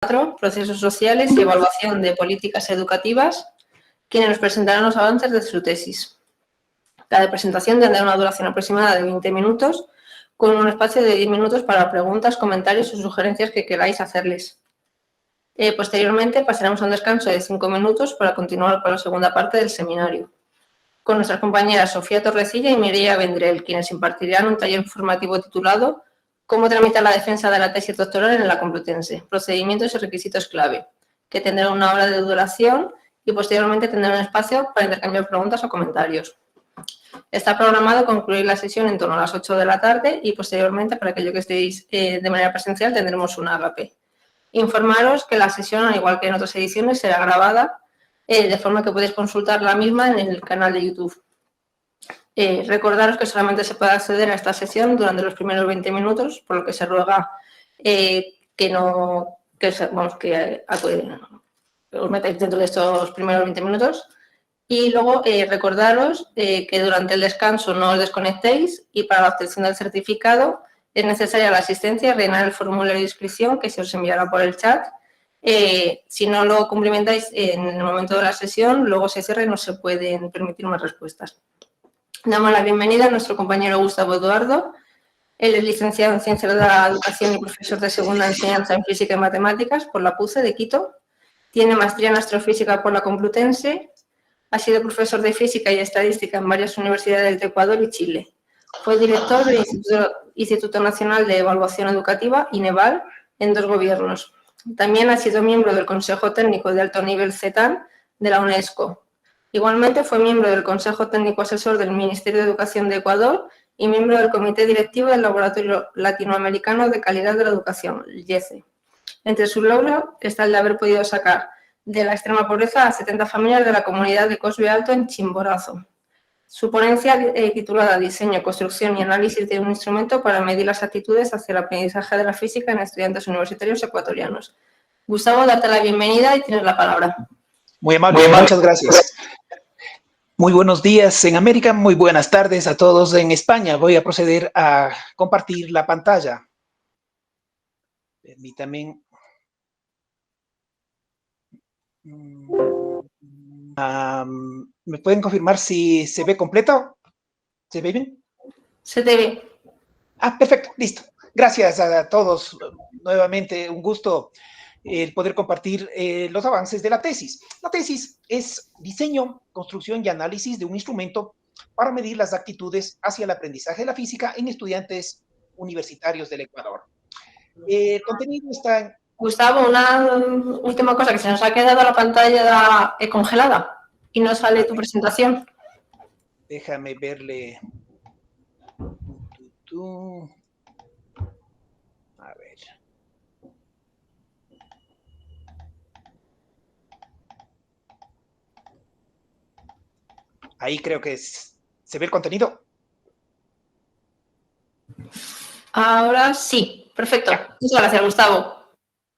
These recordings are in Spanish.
Procesos sociales y evaluación de políticas educativas, quienes nos presentarán los avances de su tesis. Cada presentación tendrá una duración aproximada de 20 minutos, con un espacio de 10 minutos para preguntas, comentarios o sugerencias que queráis hacerles. Posteriormente pasaremos a un descanso de 5 minutos para continuar con la segunda parte del seminario, con nuestras compañeras Sofía Torrecilla y Mireia Vendrell, quienes impartirán un taller formativo titulado «Cómo tramitar la defensa de la tesis doctoral en la Complutense, procedimientos y requisitos clave», que tendrá una hora de duración y posteriormente tendrá un espacio para intercambiar preguntas o comentarios. Está programado concluir la sesión en torno a las 8 de la tarde y posteriormente, para aquellos que estéis de manera presencial, tendremos un agape. Informaros que la sesión, al igual que en otras ediciones, será grabada de forma que podéis consultar la misma en el canal de YouTube. Recordaros que solamente se puede acceder a esta sesión durante los primeros 20 minutos, por lo que se ruega os metáis dentro de estos primeros 20 minutos. Y luego recordaros que durante el descanso no os desconectéis y para la obtención del certificado es necesaria la asistencia y rellenar el formulario de inscripción que se os enviará por el chat. Si no lo cumplimentáis en el momento de la sesión, luego se cierra y no se pueden permitir más respuestas. Damos la bienvenida a nuestro compañero Gustavo Eduardo. Él es licenciado en Ciencias de la Educación y profesor de segunda enseñanza en Física y Matemáticas por la PUCE de Quito. Tiene maestría en Astrofísica por la Complutense. Ha sido profesor de Física y Estadística en varias universidades de Ecuador y Chile. Fue director del Instituto Nacional de Evaluación Educativa, INEVAL, en 2 gobiernos. También ha sido miembro del Consejo Técnico de Alto Nivel CETAN de la UNESCO. Igualmente fue miembro del Consejo Técnico Asesor del Ministerio de Educación de Ecuador y miembro del Comité Directivo del Laboratorio Latinoamericano de Calidad de la Educación, el IECE. Entre sus logros está el de haber podido sacar de la extrema pobreza a 70 familias de la comunidad de Cosbe Alto en Chimborazo. Su ponencia titulada Diseño, construcción y análisis de un instrumento para medir las actitudes hacia el aprendizaje de la física en estudiantes universitarios ecuatorianos. Gustavo, darte la bienvenida y tienes la palabra. Muy amable, muchas gracias. Muy buenos días en América, muy buenas tardes a todos en España. Voy a proceder a compartir la pantalla. Permítanme. ¿Me pueden confirmar si se ve completo? ¿Se ve bien? Se te ve. Perfecto, listo. Gracias a todos. Nuevamente, un gusto el poder compartir los avances de la tesis. La tesis es diseño, construcción y análisis de un instrumento para medir las actitudes hacia el aprendizaje de la física en estudiantes universitarios del Ecuador. El contenido está en... Gustavo, una última cosa, que se nos ha quedado la pantalla congelada y no sale tu presentación. Déjame verle. A ver. Ahí creo que se ve el contenido. Ahora sí, perfecto. Muchas gracias, Gustavo.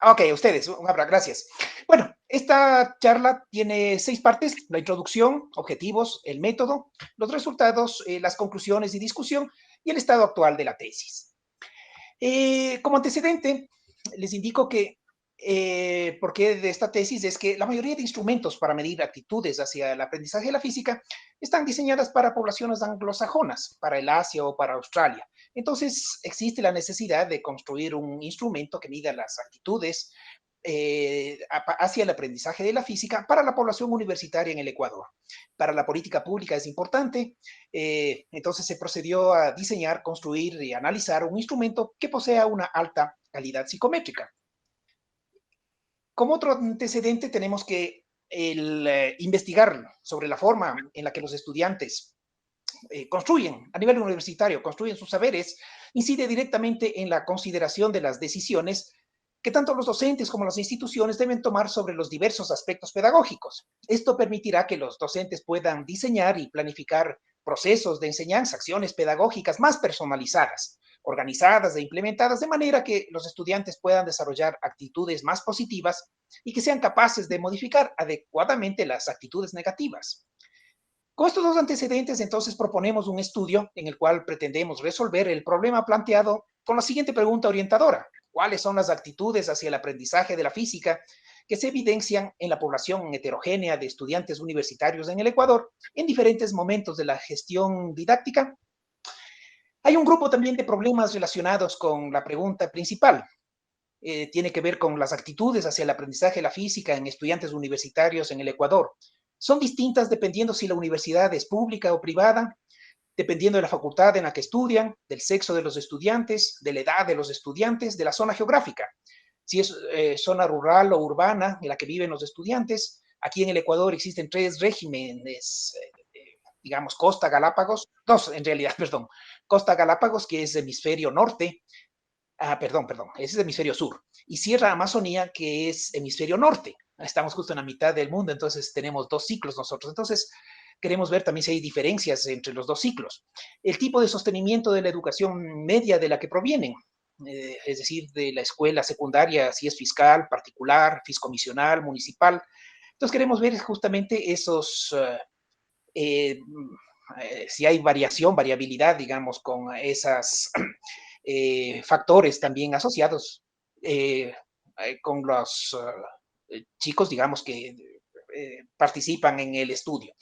Ok, ustedes, un abrazo, gracias. Bueno, esta charla tiene 6 partes: la introducción, objetivos, el método, los resultados, las conclusiones y discusión, y el estado actual de la tesis. Como antecedente, les indico que porqué de esta tesis es que la mayoría de instrumentos para medir actitudes hacia el aprendizaje de la física están diseñadas para poblaciones anglosajonas, para el Asia o para Australia. Entonces, existe la necesidad de construir un instrumento que mida las actitudes hacia el aprendizaje de la física para la población universitaria en el Ecuador. Para la política pública es importante, entonces se procedió a diseñar, construir y analizar un instrumento que posea una alta calidad psicométrica. Como otro antecedente tenemos que investigar sobre la forma en la que los estudiantes construyen a nivel universitario, construyen sus saberes, incide directamente en la consideración de las decisiones que tanto los docentes como las instituciones deben tomar sobre los diversos aspectos pedagógicos. Esto permitirá que los docentes puedan diseñar y planificar procesos de enseñanza, acciones pedagógicas más personalizadas, organizadas e implementadas de manera que los estudiantes puedan desarrollar actitudes más positivas y que sean capaces de modificar adecuadamente las actitudes negativas. Con estos 2 antecedentes, entonces, proponemos un estudio en el cual pretendemos resolver el problema planteado con la siguiente pregunta orientadora. cuáles son las actitudes hacia el aprendizaje de la física que se evidencian en la población heterogénea de estudiantes universitarios en el Ecuador en diferentes momentos de la gestión didáctica. Hay un grupo también de problemas relacionados con la pregunta principal. Tiene que ver con las actitudes hacia el aprendizaje de la física en estudiantes universitarios en el Ecuador. Son distintas dependiendo si la universidad es pública o privada, dependiendo de la facultad en la que estudian, del sexo de los estudiantes, de la edad de los estudiantes, de la zona geográfica. Si es zona rural o urbana en la que viven los estudiantes. Aquí en el Ecuador existen 3 regímenes, digamos, Costa Galápagos, 2 en realidad, perdón, Costa Galápagos, que es hemisferio norte, perdón, ese es hemisferio sur, y Sierra Amazonía, que es hemisferio norte. Estamos justo en la mitad del mundo, entonces tenemos 2 ciclos nosotros. Entonces, queremos ver también si hay diferencias entre los 2 ciclos. El tipo de sostenimiento de la educación media de la que provienen, es decir, de la escuela secundaria, si es fiscal, particular, fiscomisional, municipal. Entonces, queremos ver justamente esos, si hay variabilidad, digamos, con esas factores también asociados con los chicos, digamos, que participan en el estudio.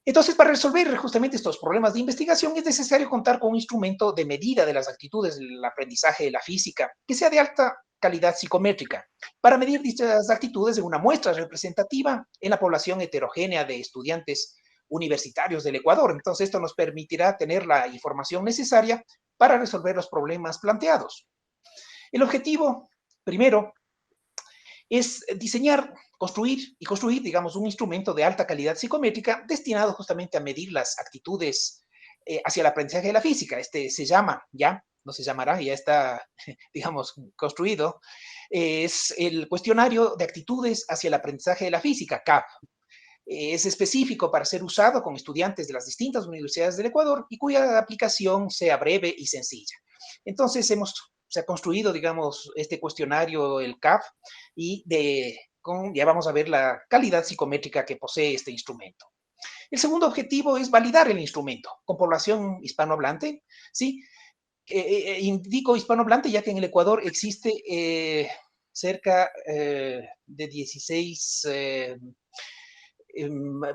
Entonces, para resolver justamente estos problemas de investigación es necesario contar con un instrumento de medida de las actitudes del aprendizaje de la física que sea de alta calidad psicométrica para medir dichas actitudes en una muestra representativa en la población heterogénea de estudiantes universitarios del Ecuador. Entonces, esto nos permitirá tener la información necesaria para resolver los problemas planteados. El objetivo, primero, es diseñar, construir, digamos, un instrumento de alta calidad psicométrica destinado justamente a medir las actitudes hacia el aprendizaje de la física. Este se llama, ya, no se llamará, ya está, digamos, construido, es el cuestionario de actitudes hacia el aprendizaje de la física, CAP. Es específico para ser usado con estudiantes de las distintas universidades del Ecuador y cuya aplicación sea breve y sencilla. Entonces, se ha construido, digamos, este cuestionario, el CAP, y ya vamos a ver la calidad psicométrica que posee este instrumento. El segundo objetivo es validar el instrumento con población hispanohablante, ¿sí? Indico hispanohablante ya que en el Ecuador existe cerca de 16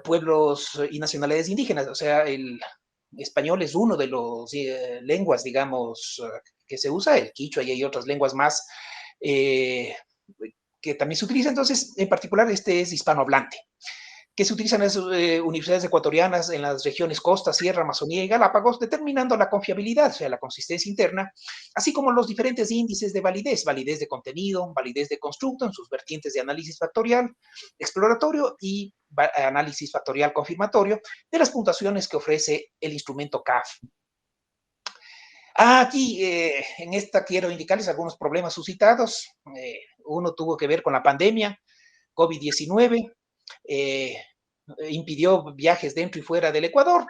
pueblos y nacionalidades indígenas, o sea, el español es uno de los lenguas, digamos, que se usa, el quichua, y hay otras lenguas más que también se utilizan. Entonces, en particular, este es hispanohablante, que se utilizan en las universidades ecuatorianas en las regiones Costa, Sierra, Amazonía y Galápagos, determinando la confiabilidad, o sea, la consistencia interna, así como los diferentes índices de validez de contenido, validez de constructo en sus vertientes de análisis factorial, exploratorio y análisis factorial confirmatorio de las puntuaciones que ofrece el instrumento CAF. Aquí, en esta quiero indicarles algunos problemas suscitados. Uno tuvo que ver con la pandemia, COVID-19, impidió viajes dentro y fuera del Ecuador.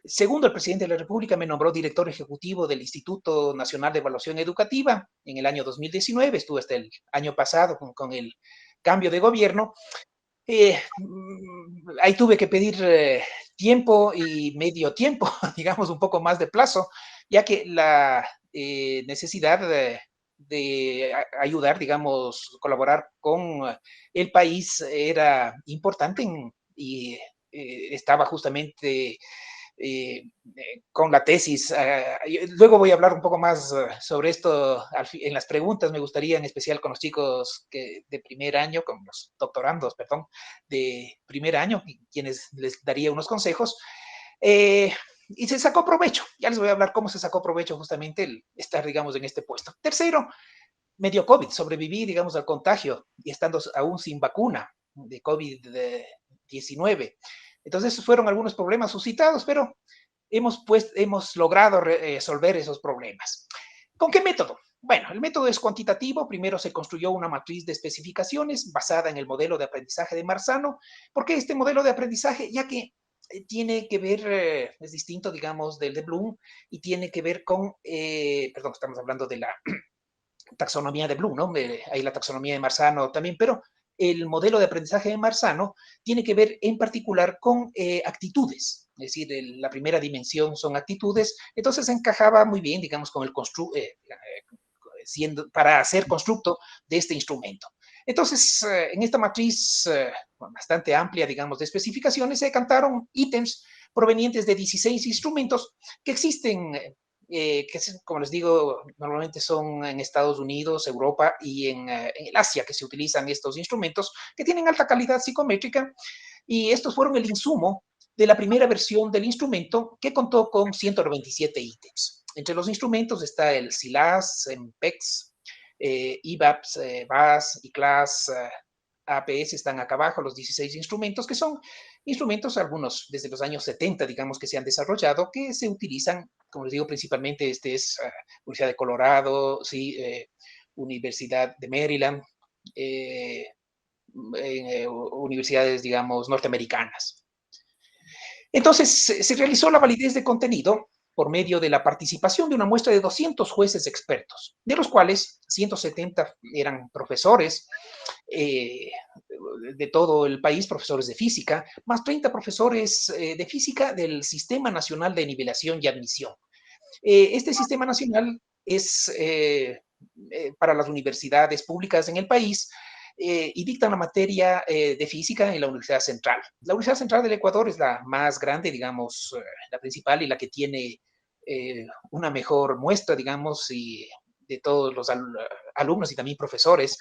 Segundo, el presidente de la República me nombró director ejecutivo del Instituto Nacional de Evaluación Educativa en el año 2019, estuve hasta el año pasado con el cambio de gobierno. Ahí tuve que pedir tiempo y medio tiempo, digamos, un poco más de plazo, ya que la necesidad de ayudar, digamos, colaborar con el país era importante y estaba justamente con la tesis. Luego voy a hablar un poco más sobre esto en las preguntas. Me gustaría en especial con los chicos de primer año, con los doctorandos, perdón, de primer año, quienes les daría unos consejos. Y se sacó provecho. Ya les voy a hablar cómo se sacó provecho justamente el estar, digamos, en este puesto. Tercero, me dio COVID, sobreviví, digamos, al contagio y estando aún sin vacuna de COVID-19. Entonces, fueron algunos problemas suscitados, pero hemos logrado resolver esos problemas. ¿Con qué método? Bueno, el método es cuantitativo. Primero se construyó una matriz de especificaciones basada en el modelo de aprendizaje de Marzano. ¿Por qué este modelo de aprendizaje? Ya que tiene que ver, es distinto, digamos, del de Bloom y tiene que ver con, perdón, estamos hablando de la taxonomía de Bloom, ¿no? Hay la taxonomía de Marzano también, pero el modelo de aprendizaje de Marzano tiene que ver en particular con actitudes, es decir, la primera dimensión son actitudes, entonces encajaba muy bien, digamos, con el para hacer constructo de este instrumento. Entonces, en esta matriz bastante amplia, digamos, de especificaciones, se decantaron ítems provenientes de 16 instrumentos que existen, como les digo, normalmente son en Estados Unidos, Europa y en el Asia que se utilizan estos instrumentos que tienen alta calidad psicométrica, y estos fueron el insumo de la primera versión del instrumento, que contó con 197 ítems. Entre los instrumentos está el SILAS, MPEX, IVAPS, VAS, ICLAS, APS están acá abajo, los 16 instrumentos, que son instrumentos, algunos desde los años 70, digamos, que se han desarrollado, que se utilizan, como les digo, principalmente este es Universidad de Colorado, sí, Universidad de Maryland, universidades, digamos, norteamericanas. Entonces, se realizó la validez de contenido por medio de la participación de una muestra de 200 jueces expertos, de los cuales 170 eran profesores de todo el país, profesores de física, más 30 profesores de física del Sistema Nacional de Nivelación y Admisión. Este sistema nacional es para las universidades públicas en el país, y dictan la materia de física en la Universidad Central. La Universidad Central del Ecuador es la más grande, digamos, la principal y la que tiene una mejor muestra, digamos, y de todos los alumnos y también profesores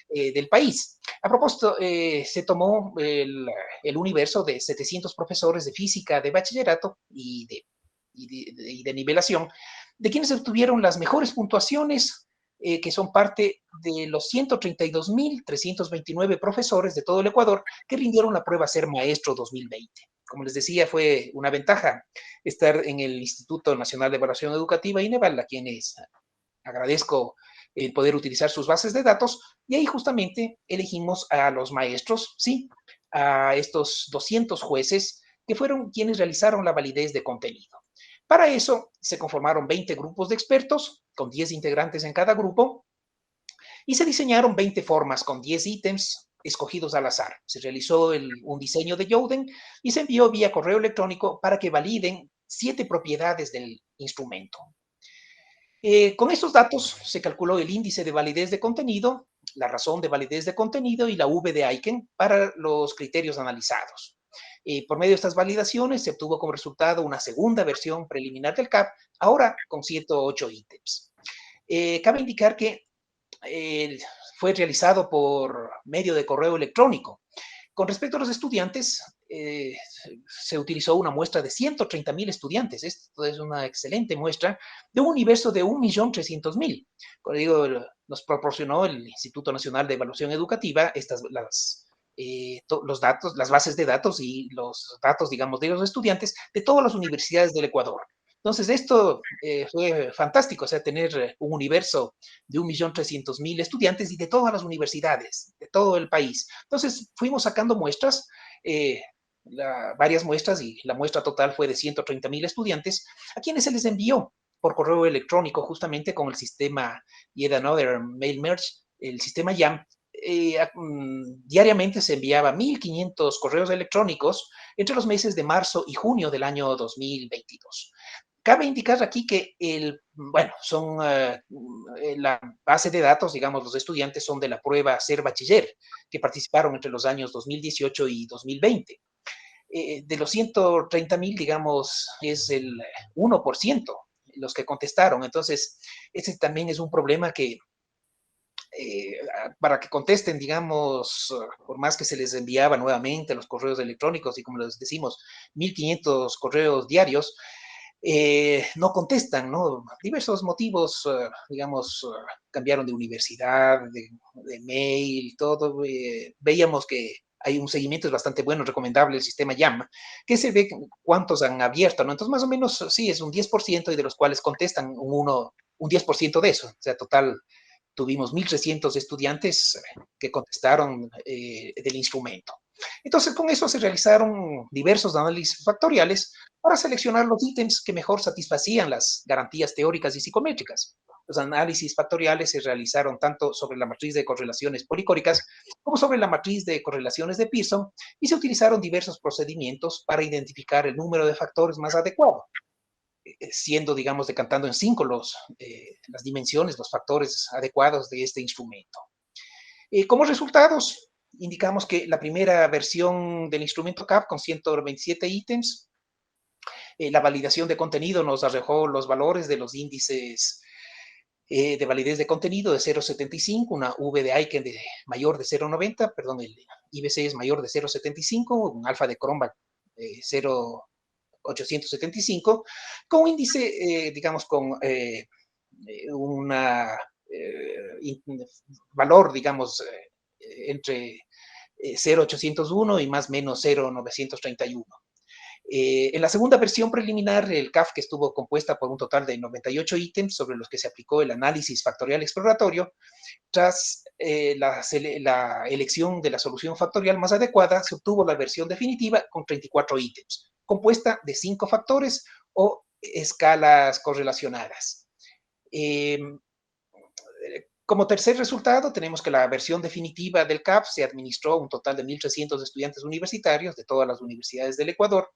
del país. A propósito, se tomó el universo de 700 profesores de física de bachillerato y de nivelación, de quienes obtuvieron las mejores puntuaciones, que son parte de los 132.329 profesores de todo el Ecuador que rindieron la prueba Ser Maestro 2020. Como les decía, fue una ventaja estar en el Instituto Nacional de Evaluación Educativa, INEVAL, a quienes agradezco el poder utilizar sus bases de datos, y ahí justamente elegimos a los maestros, sí, a estos 200 jueces que fueron quienes realizaron la validez de contenido. Para eso se conformaron 20 grupos de expertos, con 10 integrantes en cada grupo, y se diseñaron 20 formas con 10 ítems escogidos al azar. Se realizó un diseño de Youden y se envió vía correo electrónico para que validen 7 propiedades del instrumento. Con estos datos se calculó el índice de validez de contenido, la razón de validez de contenido y la V de Aiken para los criterios analizados. Por medio de estas validaciones se obtuvo como resultado una segunda versión preliminar del CAP, ahora con 108 ítems. Cabe indicar que fue realizado por medio de correo electrónico. Con respecto a los estudiantes, se utilizó una muestra de 130.000 estudiantes. Esto es una excelente muestra de un universo de 1.300.000. Como digo, nos proporcionó el Instituto Nacional de Evaluación Educativa los datos, las bases de datos y los datos, digamos, de los estudiantes de todas las universidades del Ecuador. Entonces, esto fue fantástico, o sea, tener un universo de 1.300.000 estudiantes y de todas las universidades, de todo el país. Entonces, fuimos sacando muestras, varias muestras, y la muestra total fue de 130.000 estudiantes, a quienes se les envió por correo electrónico, justamente con el sistema Yet Another Mail Merge, el sistema YAM. Diariamente se enviaba 1.500 correos electrónicos entre los meses de marzo y junio del año 2022. Cabe indicar aquí que son la base de datos, digamos, los estudiantes son de la prueba Ser Bachiller, que participaron entre los años 2018 y 2020. De los 130.000, digamos, es el 1% los que contestaron. Entonces, ese también es un problema que para que contesten, digamos, por más que se les enviaba nuevamente los correos electrónicos y como les decimos, 1.500 correos diarios, no contestan, ¿no? Diversos motivos, digamos, cambiaron de universidad, de mail, todo. Veíamos que hay un seguimiento, es bastante bueno, recomendable el sistema YAM, que se ve cuántos han abierto, ¿no? Entonces, más o menos, sí, es un 10% y de los cuales contestan un 10% de eso, o sea, total. Tuvimos 1.300 estudiantes que contestaron del instrumento. Entonces, con eso se realizaron diversos análisis factoriales para seleccionar los ítems que mejor satisfacían las garantías teóricas y psicométricas. Los análisis factoriales se realizaron tanto sobre la matriz de correlaciones policóricas como sobre la matriz de correlaciones de Pearson, y se utilizaron diversos procedimientos para identificar el número de factores más adecuado. siendo, digamos, decantando en 5 las dimensiones, los factores adecuados de este instrumento. Como resultados, indicamos que la primera versión del instrumento CAP con 127 ítems, la validación de contenido nos arrojó los valores de los índices de validez de contenido de 0,75, una V de Aiken mayor de 0,90, perdón, el IBC es mayor de 0,75, un alfa de Cronbach 0,875, con un índice, digamos, con un valor, digamos, entre 0,801 y más o menos 0,931. En la segunda versión preliminar, el CAF, que estuvo compuesta por un total de 98 ítems sobre los que se aplicó el análisis factorial exploratorio, tras la elección de la solución factorial más adecuada, se obtuvo la versión definitiva con 34 ítems, compuesta de 5 factores o escalas correlacionadas. Como tercer resultado, tenemos que la versión definitiva del CAP se administró a un total de 1.300 estudiantes universitarios de todas las universidades del Ecuador,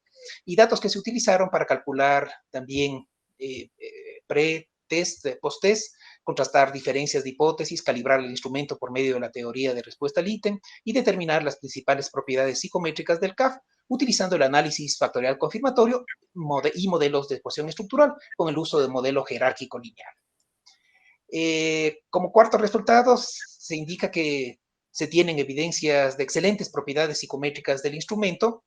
y datos que se utilizaron para calcular también pre-test, post-test, contrastar diferencias de hipótesis, calibrar el instrumento por medio de la teoría de respuesta al ítem y determinar las principales propiedades psicométricas del CAF, utilizando el análisis factorial confirmatorio y modelos de ecuación estructural con el uso del modelo jerárquico lineal. Como cuarto resultado, se indica que se tienen evidencias de excelentes propiedades psicométricas del instrumento.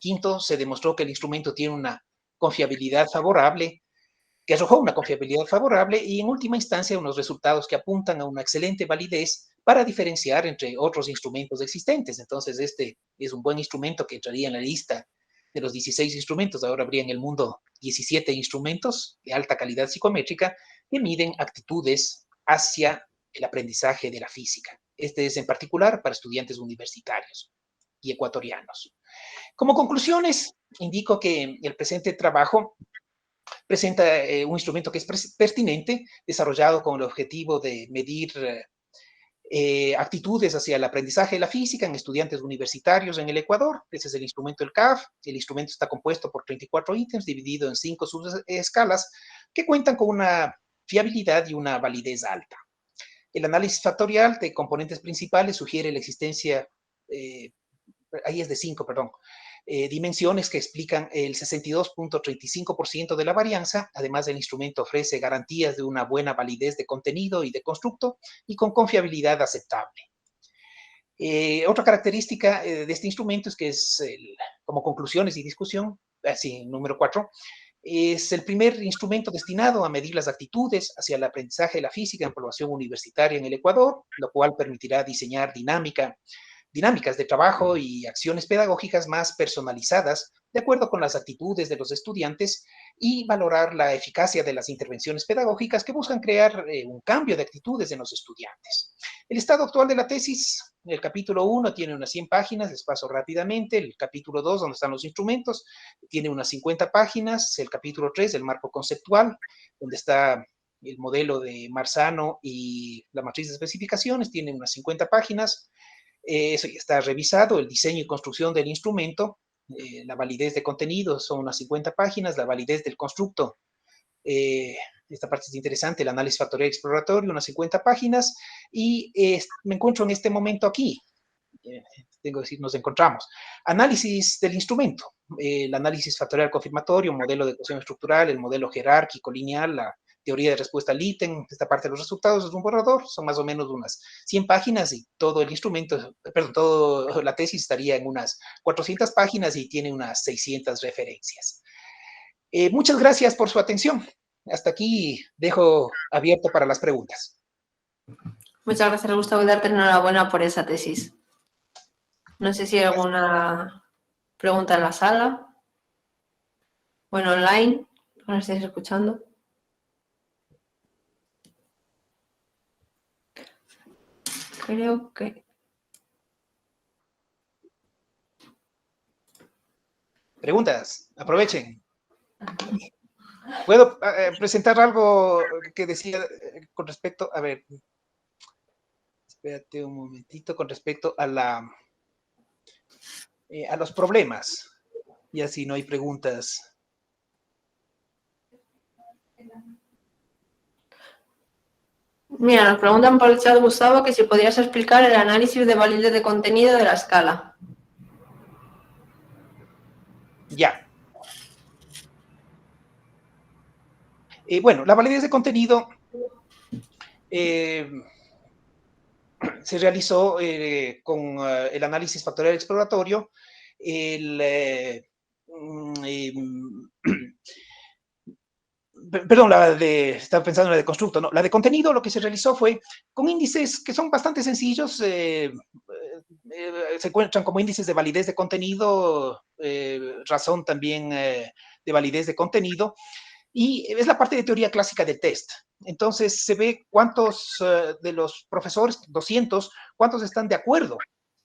Quinto, se demostró que el instrumento tiene una confiabilidad favorable, que arrojó una confiabilidad favorable, y en última instancia unos resultados que apuntan a una excelente validez para diferenciar entre otros instrumentos existentes. Entonces, este es un buen instrumento que entraría en la lista de los 16 instrumentos. Ahora habría en el mundo 17 instrumentos de alta calidad psicométrica que miden actitudes hacia el aprendizaje de la física. Este es en particular para estudiantes universitarios y ecuatorianos. Como conclusiones, indico que el presente trabajo presenta un instrumento que es pertinente, desarrollado con el objetivo de medir actitudes hacia el aprendizaje de la física en estudiantes universitarios en el Ecuador. Ese es el instrumento del CAF. El instrumento está compuesto por 34 ítems, dividido en 5 subescalas, que cuentan con una fiabilidad y una validez alta. El análisis factorial de componentes principales sugiere la existencia, ahí es de 5, perdón, dimensiones que explican el 62.35% de la varianza. Además, el instrumento ofrece garantías de una buena validez de contenido y de constructo y con confiabilidad aceptable. Otra característica de este instrumento es que como conclusiones y discusión, así, número 4, es el primer instrumento destinado a medir las actitudes hacia el aprendizaje de la física en población universitaria en el Ecuador, lo cual permitirá diseñar dinámicas de trabajo y acciones pedagógicas más personalizadas de acuerdo con las actitudes de los estudiantes, y valorar la eficacia de las intervenciones pedagógicas que buscan crear un cambio de actitudes en los estudiantes. El estado actual de la tesis: el capítulo 1 tiene unas 100 páginas, les paso rápidamente. El capítulo 2, donde están los instrumentos, tiene unas 50 páginas. El capítulo 3, el marco conceptual, donde está el modelo de Marzano y la matriz de especificaciones, tiene unas 50 páginas. Eso ya está revisado. El diseño y construcción del instrumento, la validez de contenido, son unas 50 páginas. La validez del constructo, esta parte es interesante, el análisis factorial exploratorio, unas 50 páginas. Y me encuentro en este momento aquí, tengo que decir, nos encontramos. Análisis del instrumento, el análisis factorial confirmatorio, modelo de ecuación estructural, el modelo jerárquico lineal, la teoría de respuesta al ítem. Esta parte de los resultados es un borrador, son más o menos unas 100 páginas, y todo el instrumento, perdón, toda la tesis estaría en unas 400 páginas y tiene unas 600 referencias. Muchas gracias por su atención. Hasta aquí dejo abierto para las preguntas. Muchas gracias, Gustavo, y darte enhorabuena por esa tesis. No sé si hay alguna pregunta en la sala. Bueno, online, ¿no estáis escuchando? Creo que... Preguntas, aprovechen. ¿Puedo presentar algo que decía con respecto, a ver, espérate un momentito, con respecto a los problemas? Y así no hay preguntas. Mira, nos preguntan por el chat, Gustavo, que si podrías explicar el análisis de validez de contenido de la escala. Ya. Bueno, la validez de contenido se realizó con el análisis factorial exploratorio, perdón, estaba pensando en la de constructo, no, la de contenido lo que se realizó fue con índices que son bastante sencillos, se encuentran como índices de validez de contenido, razón también de validez de contenido, y es la parte de teoría clásica del test. Entonces se ve cuántos de los profesores, 200, cuántos están de acuerdo,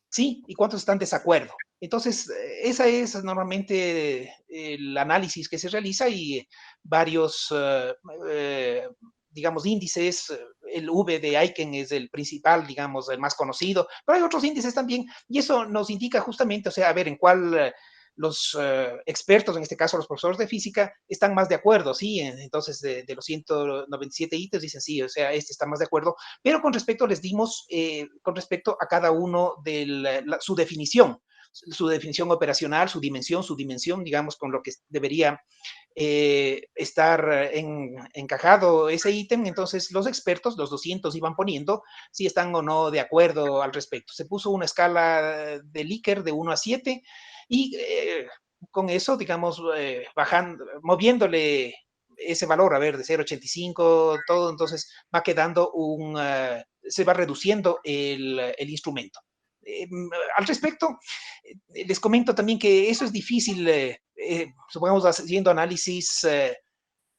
¿sí? Y cuántos están de desacuerdo. Entonces, esa es normalmente el análisis que se realiza y varios, digamos, índices. El V de Aiken es el principal, digamos, el más conocido, pero hay otros índices también, y eso nos indica justamente, o sea, a ver en cuál los expertos, en este caso los profesores de física, están más de acuerdo, ¿sí? Entonces, de los 197 ítems, dicen sí, o sea, este está más de acuerdo, pero con respecto les dimos, con respecto a cada uno de su definición operacional, su dimensión, digamos, con lo que debería estar encajado ese ítem. Entonces los expertos, los 200, iban poniendo si están o no de acuerdo al respecto. Se puso una escala de Likert de 1 a 7 y con eso, digamos, bajando, moviéndole ese valor, a ver, de 0,85, todo, entonces va quedando se va reduciendo el instrumento. Al respecto, les comento también que eso es difícil, supongamos haciendo análisis,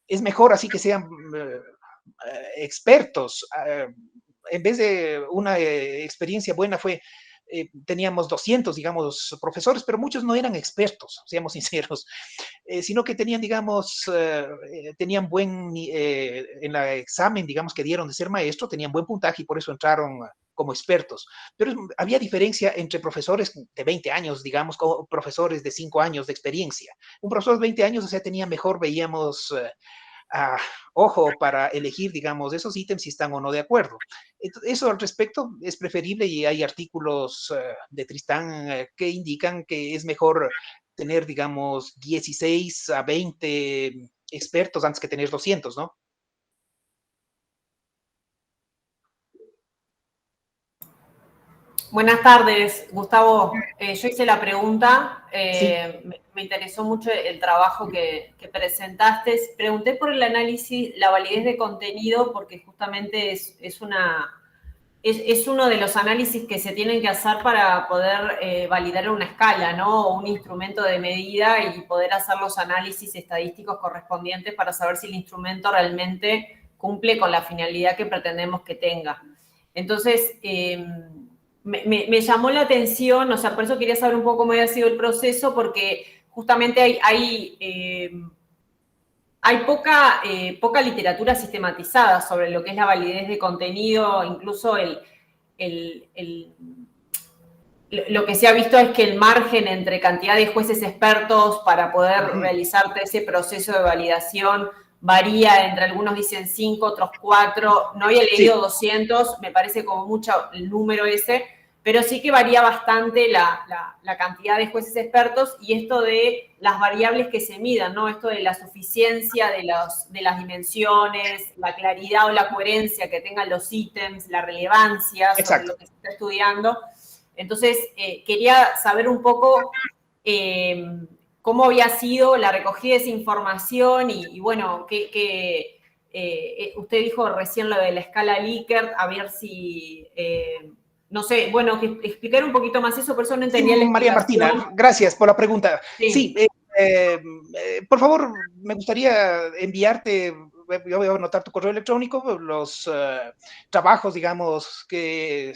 es mejor así que sean expertos. En vez de una experiencia buena fue, teníamos 200, digamos, profesores, pero muchos no eran expertos, seamos sinceros, sino que tenían, digamos, tenían en el examen, digamos, que dieron de ser maestro, tenían buen puntaje y por eso entraron como expertos. Pero había diferencia entre profesores de 20 años, digamos, como profesores de 5 años de experiencia. Un profesor de 20 años, o sea, tenía mejor, veíamos, ojo para elegir, digamos, esos ítems si están o no de acuerdo. Eso al respecto es preferible y hay artículos de Tristán que indican que es mejor tener, digamos, 16 a 20 expertos antes que tener 200, ¿no? Buenas tardes, Gustavo. Yo hice la pregunta, Sí. me interesó mucho el trabajo que presentaste. Pregunté por el análisis, la validez de contenido, porque justamente es uno de los análisis que se tienen que hacer para poder validar una escala, ¿no? O un instrumento de medida y poder hacer los análisis estadísticos correspondientes para saber si el instrumento realmente cumple con la finalidad que pretendemos que tenga. Entonces, me llamó la atención, o sea, por eso quería saber un poco cómo había sido el proceso, porque justamente hay poca literatura sistematizada sobre lo que es la validez de contenido, incluso lo que se ha visto es que el margen entre cantidad de jueces expertos para poder realizarte ese proceso de validación varía, entre algunos dicen 5, otros 4, no había leído 200, me parece como mucho el número ese, pero sí que varía bastante la cantidad de jueces expertos y esto de las variables que se midan, ¿no? Esto de la suficiencia de las dimensiones, la claridad o la coherencia que tengan los ítems, la relevancia sobre lo que se está estudiando. Entonces, quería saber un poco cómo había sido la recogida de esa información y bueno, usted dijo recién lo de la escala Likert, a ver si, no sé, bueno, que explicar un poquito más eso, por eso no entendía la María Martina, gracias por la pregunta. Sí, por favor, me gustaría enviarte, yo voy a anotar tu correo electrónico, los trabajos, digamos, que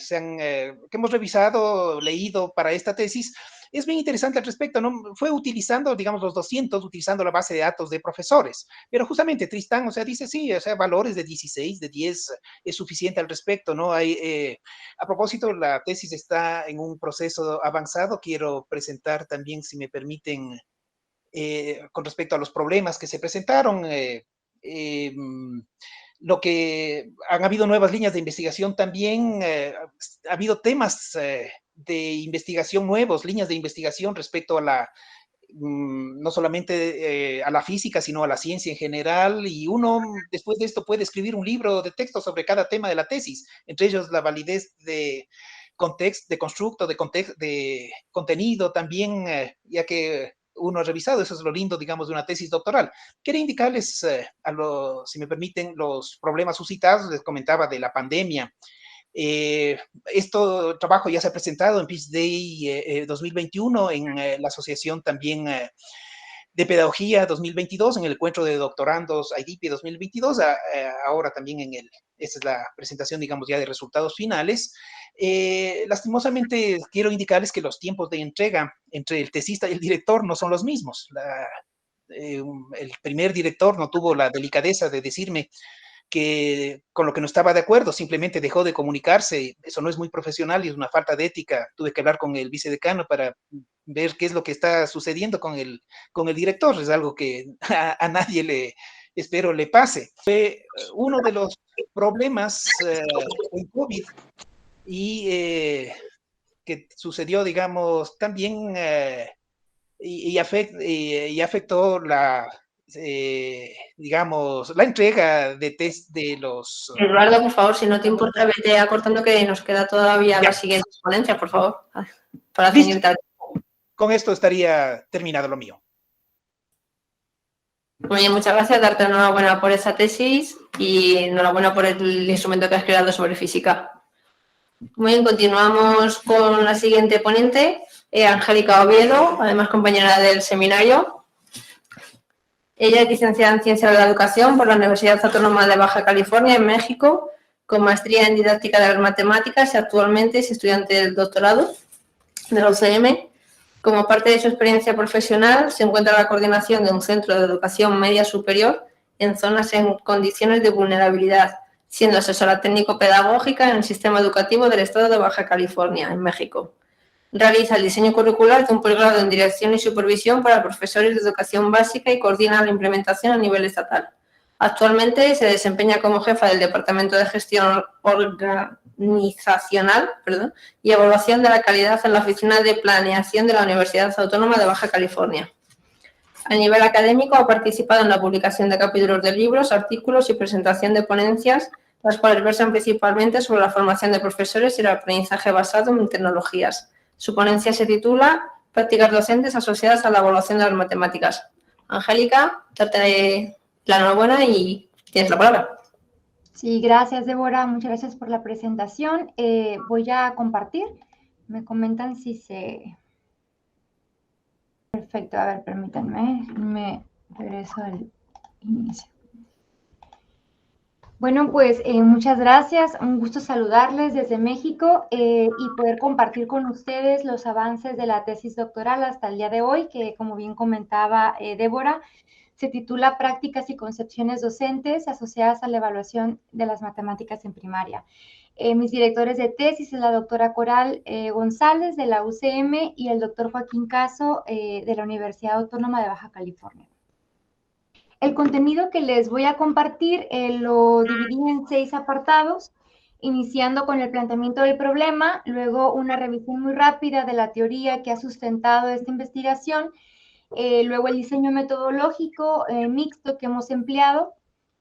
hemos revisado, leído para esta tesis. Es bien interesante al respecto, ¿no? Fue utilizando, digamos, los 200, utilizando la base de datos de profesores, pero justamente Tristán, o sea, dice sí, o sea, valores de 16, de 10 es suficiente al respecto, ¿no? A propósito, la tesis está en un proceso avanzado, quiero presentar también, si me permiten, con respecto a los problemas que se presentaron, lo que han habido nuevas líneas de investigación también, ha habido temas de investigación nuevos, líneas de investigación respecto a la, no solamente a la física, sino a la ciencia en general, y uno después de esto puede escribir un libro de texto sobre cada tema de la tesis, entre ellos la validez de contexto, de constructo, de contenido también, ya que uno ha revisado, eso es lo lindo, digamos, de una tesis doctoral. Quería indicarles, si me permiten, los problemas suscitados. Les comentaba de la pandemia. Este trabajo ya se ha presentado en Peace Day 2021, en la asociación también de Pedagogía 2022, en el encuentro de doctorandos IDP 2022, ahora también esta es la presentación, digamos, ya de resultados finales. Lastimosamente, quiero indicarles que los tiempos de entrega entre el tesista y el director no son los mismos. El primer director no tuvo la delicadeza de decirme que con lo que no estaba de acuerdo, simplemente dejó de comunicarse. Eso no es muy profesional y es una falta de ética. Tuve que hablar con el vicedecano para ver qué es lo que está sucediendo con el director. Es algo que a nadie espero le pase. Fue uno de los problemas en COVID y que sucedió, digamos, también y afectó digamos, la entrega de test de los... Eduardo, por favor, si no te importa, vete acortando que nos queda todavía Ya. la siguiente ponencia, por favor, para Listo. finalizar. Con esto estaría terminado lo mío. Muy bien, muchas gracias. Darte enhorabuena por esa tesis y enhorabuena por el instrumento que has creado sobre física. Muy bien, continuamos con la siguiente ponente, Angélica Oviedo, además compañera del seminario. Ella es licenciada en Ciencias de la Educación por la Universidad Autónoma de Baja California, en México, con maestría en Didáctica de las Matemáticas y actualmente es estudiante del doctorado de la UCM. Como parte de su experiencia profesional, se encuentra la coordinación de un centro de educación media superior en zonas en condiciones de vulnerabilidad, siendo asesora técnico-pedagógica en el sistema educativo del estado de Baja California, en México. Realiza el diseño curricular de un posgrado en dirección y supervisión para profesores de educación básica y coordina la implementación a nivel estatal. Actualmente se desempeña como jefa del Departamento de Gestión Organizacional y Evaluación de la Calidad en la Oficina de Planeación de la Universidad Autónoma de Baja California. A nivel académico ha participado en la publicación de capítulos de libros, artículos y presentación de ponencias, las cuales versan principalmente sobre la formación de profesores y el aprendizaje basado en tecnologías. Su ponencia se titula Prácticas docentes asociadas a la evaluación de las matemáticas. Angélica, darte la enhorabuena y tienes la palabra. Sí, gracias, Débora. Muchas gracias por la presentación. Voy a compartir. Me comentan si se... Perfecto. A ver, permítanme. Me regreso al inicio. Bueno, pues muchas gracias. Un gusto saludarles desde México y poder compartir con ustedes los avances de la tesis doctoral hasta el día de hoy, que como bien comentaba Débora, se titula Prácticas y concepciones docentes asociadas a la evaluación de las matemáticas en primaria. Mis directores de tesis es la doctora Coral González de la UCM y el doctor Joaquín Caso de la Universidad Autónoma de Baja California. El contenido que les voy a compartir lo dividí en 6 apartados, iniciando con el planteamiento del problema, luego una revisión muy rápida de la teoría que ha sustentado esta investigación, luego el diseño metodológico mixto que hemos empleado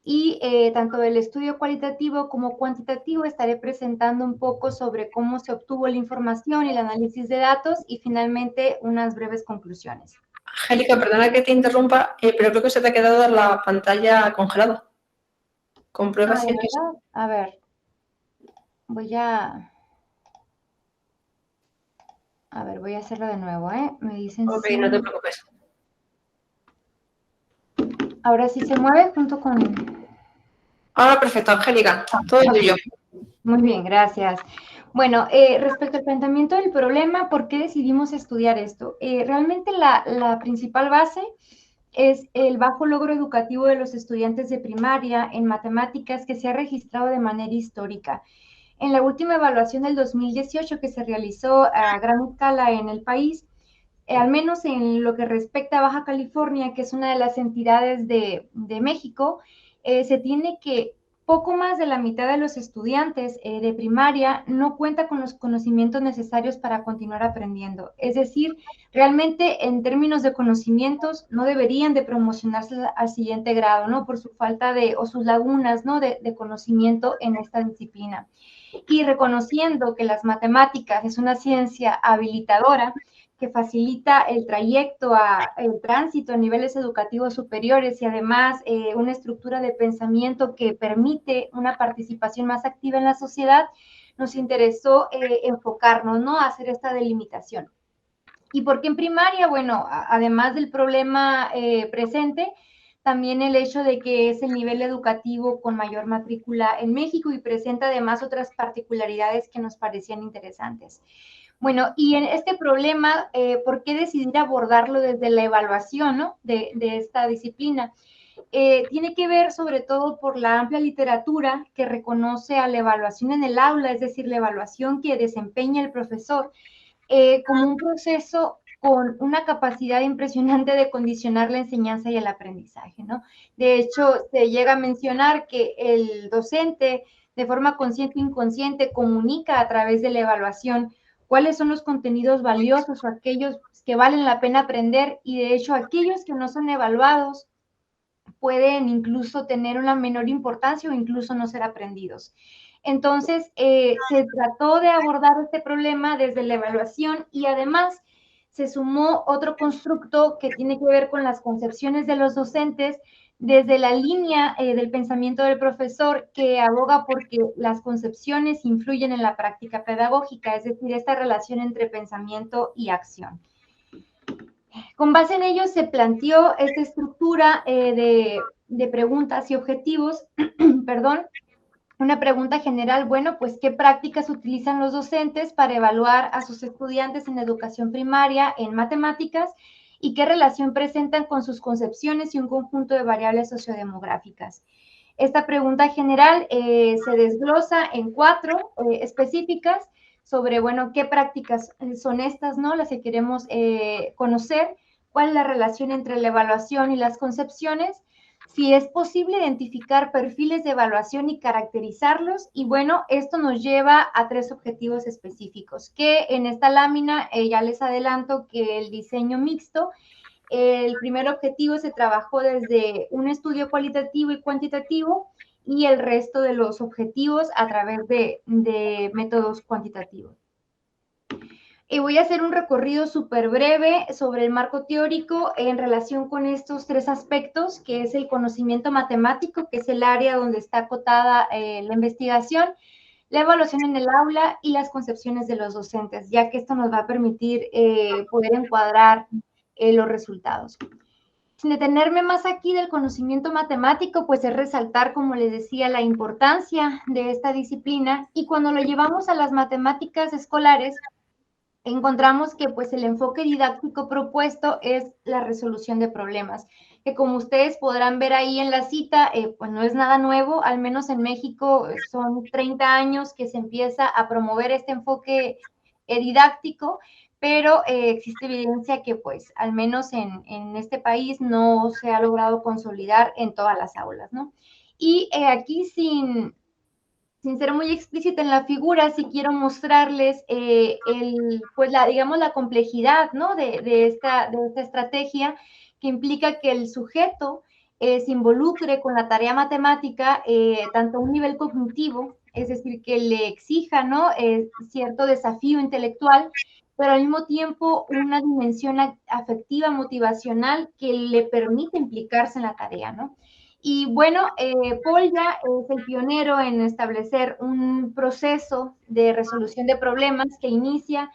y tanto del estudio cualitativo como cuantitativo estaré presentando un poco sobre cómo se obtuvo la información y el análisis de datos y finalmente unas breves conclusiones. Angélica, perdona que te interrumpa, pero creo que se te ha quedado la pantalla congelada. Comprueba si es... A ver, voy a hacerlo de nuevo, Me dicen Ok, sí. no te preocupes. Ahora sí se mueve junto con... Ahora perfecto, Angélica, todo tuyo. Muy bien, gracias. Bueno, respecto al planteamiento del problema, ¿por qué decidimos estudiar esto? Realmente la principal base es el bajo logro educativo de los estudiantes de primaria en matemáticas que se ha registrado de manera histórica. En la última evaluación del 2018 que se realizó a gran escala en el país, al menos en lo que respecta a Baja California, que es una de las entidades de México, se tiene que poco más de la mitad de los estudiantes de primaria no cuenta con los conocimientos necesarios para continuar aprendiendo. Es decir, realmente en términos de conocimientos no deberían de promocionarse al siguiente grado, ¿no? Por su falta de, o sus lagunas, ¿no? de conocimiento en esta disciplina. Y reconociendo que las matemáticas es una ciencia habilitadora, que facilita el trayecto, el tránsito a niveles educativos superiores y además una estructura de pensamiento que permite una participación más activa en la sociedad, nos interesó enfocarnos, ¿no? A hacer esta delimitación. ¿Y por qué en primaria? Bueno, además del problema presente, también el hecho de que es el nivel educativo con mayor matrícula en México y presenta además otras particularidades que nos parecían interesantes. Bueno, y en este problema, ¿por qué decidir abordarlo desde la evaluación, ¿no? de esta disciplina? Tiene que ver sobre todo por la amplia literatura que reconoce a la evaluación en el aula, es decir, la evaluación que desempeña el profesor, como un proceso con una capacidad impresionante de condicionar la enseñanza y el aprendizaje, ¿no? De hecho, se llega a mencionar que el docente, de forma consciente o inconsciente, comunica a través de la evaluación cuáles son los contenidos valiosos o aquellos que valen la pena aprender, y de hecho aquellos que no son evaluados pueden incluso tener una menor importancia o incluso no ser aprendidos. Entonces, se trató de abordar este problema desde la evaluación y además se sumó otro constructo que tiene que ver con las concepciones de los docentes desde la línea del pensamiento del profesor, que aboga porque las concepciones influyen en la práctica pedagógica, es decir, esta relación entre pensamiento y acción. Con base en ello se planteó esta estructura de preguntas y objetivos, perdón. Una pregunta general, bueno, pues, ¿qué prácticas utilizan los docentes para evaluar a sus estudiantes en educación primaria en matemáticas y qué relación presentan con sus concepciones y un conjunto de variables sociodemográficas? Esta pregunta general se desglosa en 4 específicas sobre, bueno, qué prácticas son estas, ¿no? Las que queremos conocer, cuál es la relación entre la evaluación y las concepciones, si es posible identificar perfiles de evaluación y caracterizarlos, y bueno, esto nos lleva a 3 objetivos específicos, que en esta lámina ya les adelanto que el diseño mixto, el primer objetivo se trabajó desde un estudio cualitativo y cuantitativo, y el resto de los objetivos a través de métodos cuantitativos. Y voy a hacer un recorrido súper breve sobre el marco teórico en relación con estos 3 aspectos, que es el conocimiento matemático, que es el área donde está acotada la investigación, la evaluación en el aula y las concepciones de los docentes, ya que esto nos va a permitir poder encuadrar los resultados. Sin detenerme más aquí del conocimiento matemático, pues es resaltar, como les decía, la importancia de esta disciplina, y cuando lo llevamos a las matemáticas escolares, encontramos que pues el enfoque didáctico propuesto es la resolución de problemas, que como ustedes podrán ver ahí en la cita, pues no es nada nuevo, al menos en México son 30 años que se empieza a promover este enfoque didáctico, pero existe evidencia que pues al menos en este país no se ha logrado consolidar en todas las aulas, ¿no? Y aquí sin ser muy explícita en la figura, sí quiero mostrarles pues digamos, la complejidad, ¿no? de esta estrategia, que implica que el sujeto se involucre con la tarea matemática, tanto a un nivel cognitivo, es decir, que le exija, ¿no? Cierto desafío intelectual, pero al mismo tiempo una dimensión afectiva, motivacional, que le permite implicarse en la tarea, ¿no? Y bueno, Polya es el pionero en establecer un proceso de resolución de problemas que inicia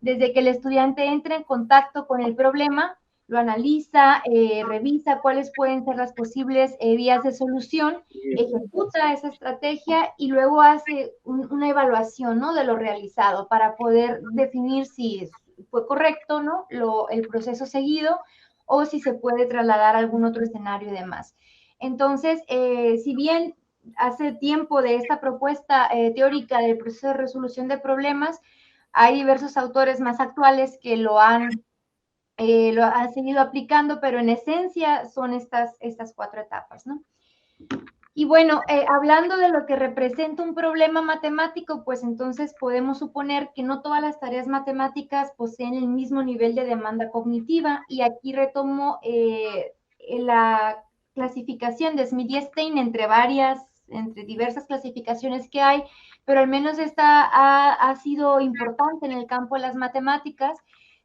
desde que el estudiante entra en contacto con el problema, lo analiza, revisa cuáles pueden ser las posibles vías de solución, ejecuta esa estrategia y luego hace una evaluación, ¿no? de lo realizado para poder definir si fue correcto, ¿no? el proceso seguido, o si se puede trasladar a algún otro escenario y demás. Entonces, si bien hace tiempo de esta propuesta teórica del proceso de resolución de problemas, hay diversos autores más actuales que lo han seguido aplicando, pero en esencia son estas 4 etapas, ¿no? Y bueno, hablando de lo que representa un problema matemático, pues entonces podemos suponer que no todas las tareas matemáticas poseen el mismo nivel de demanda cognitiva, y aquí retomo la clasificación de Smith y Stein entre diversas clasificaciones que hay, pero al menos esta ha sido importante en el campo de las matemáticas,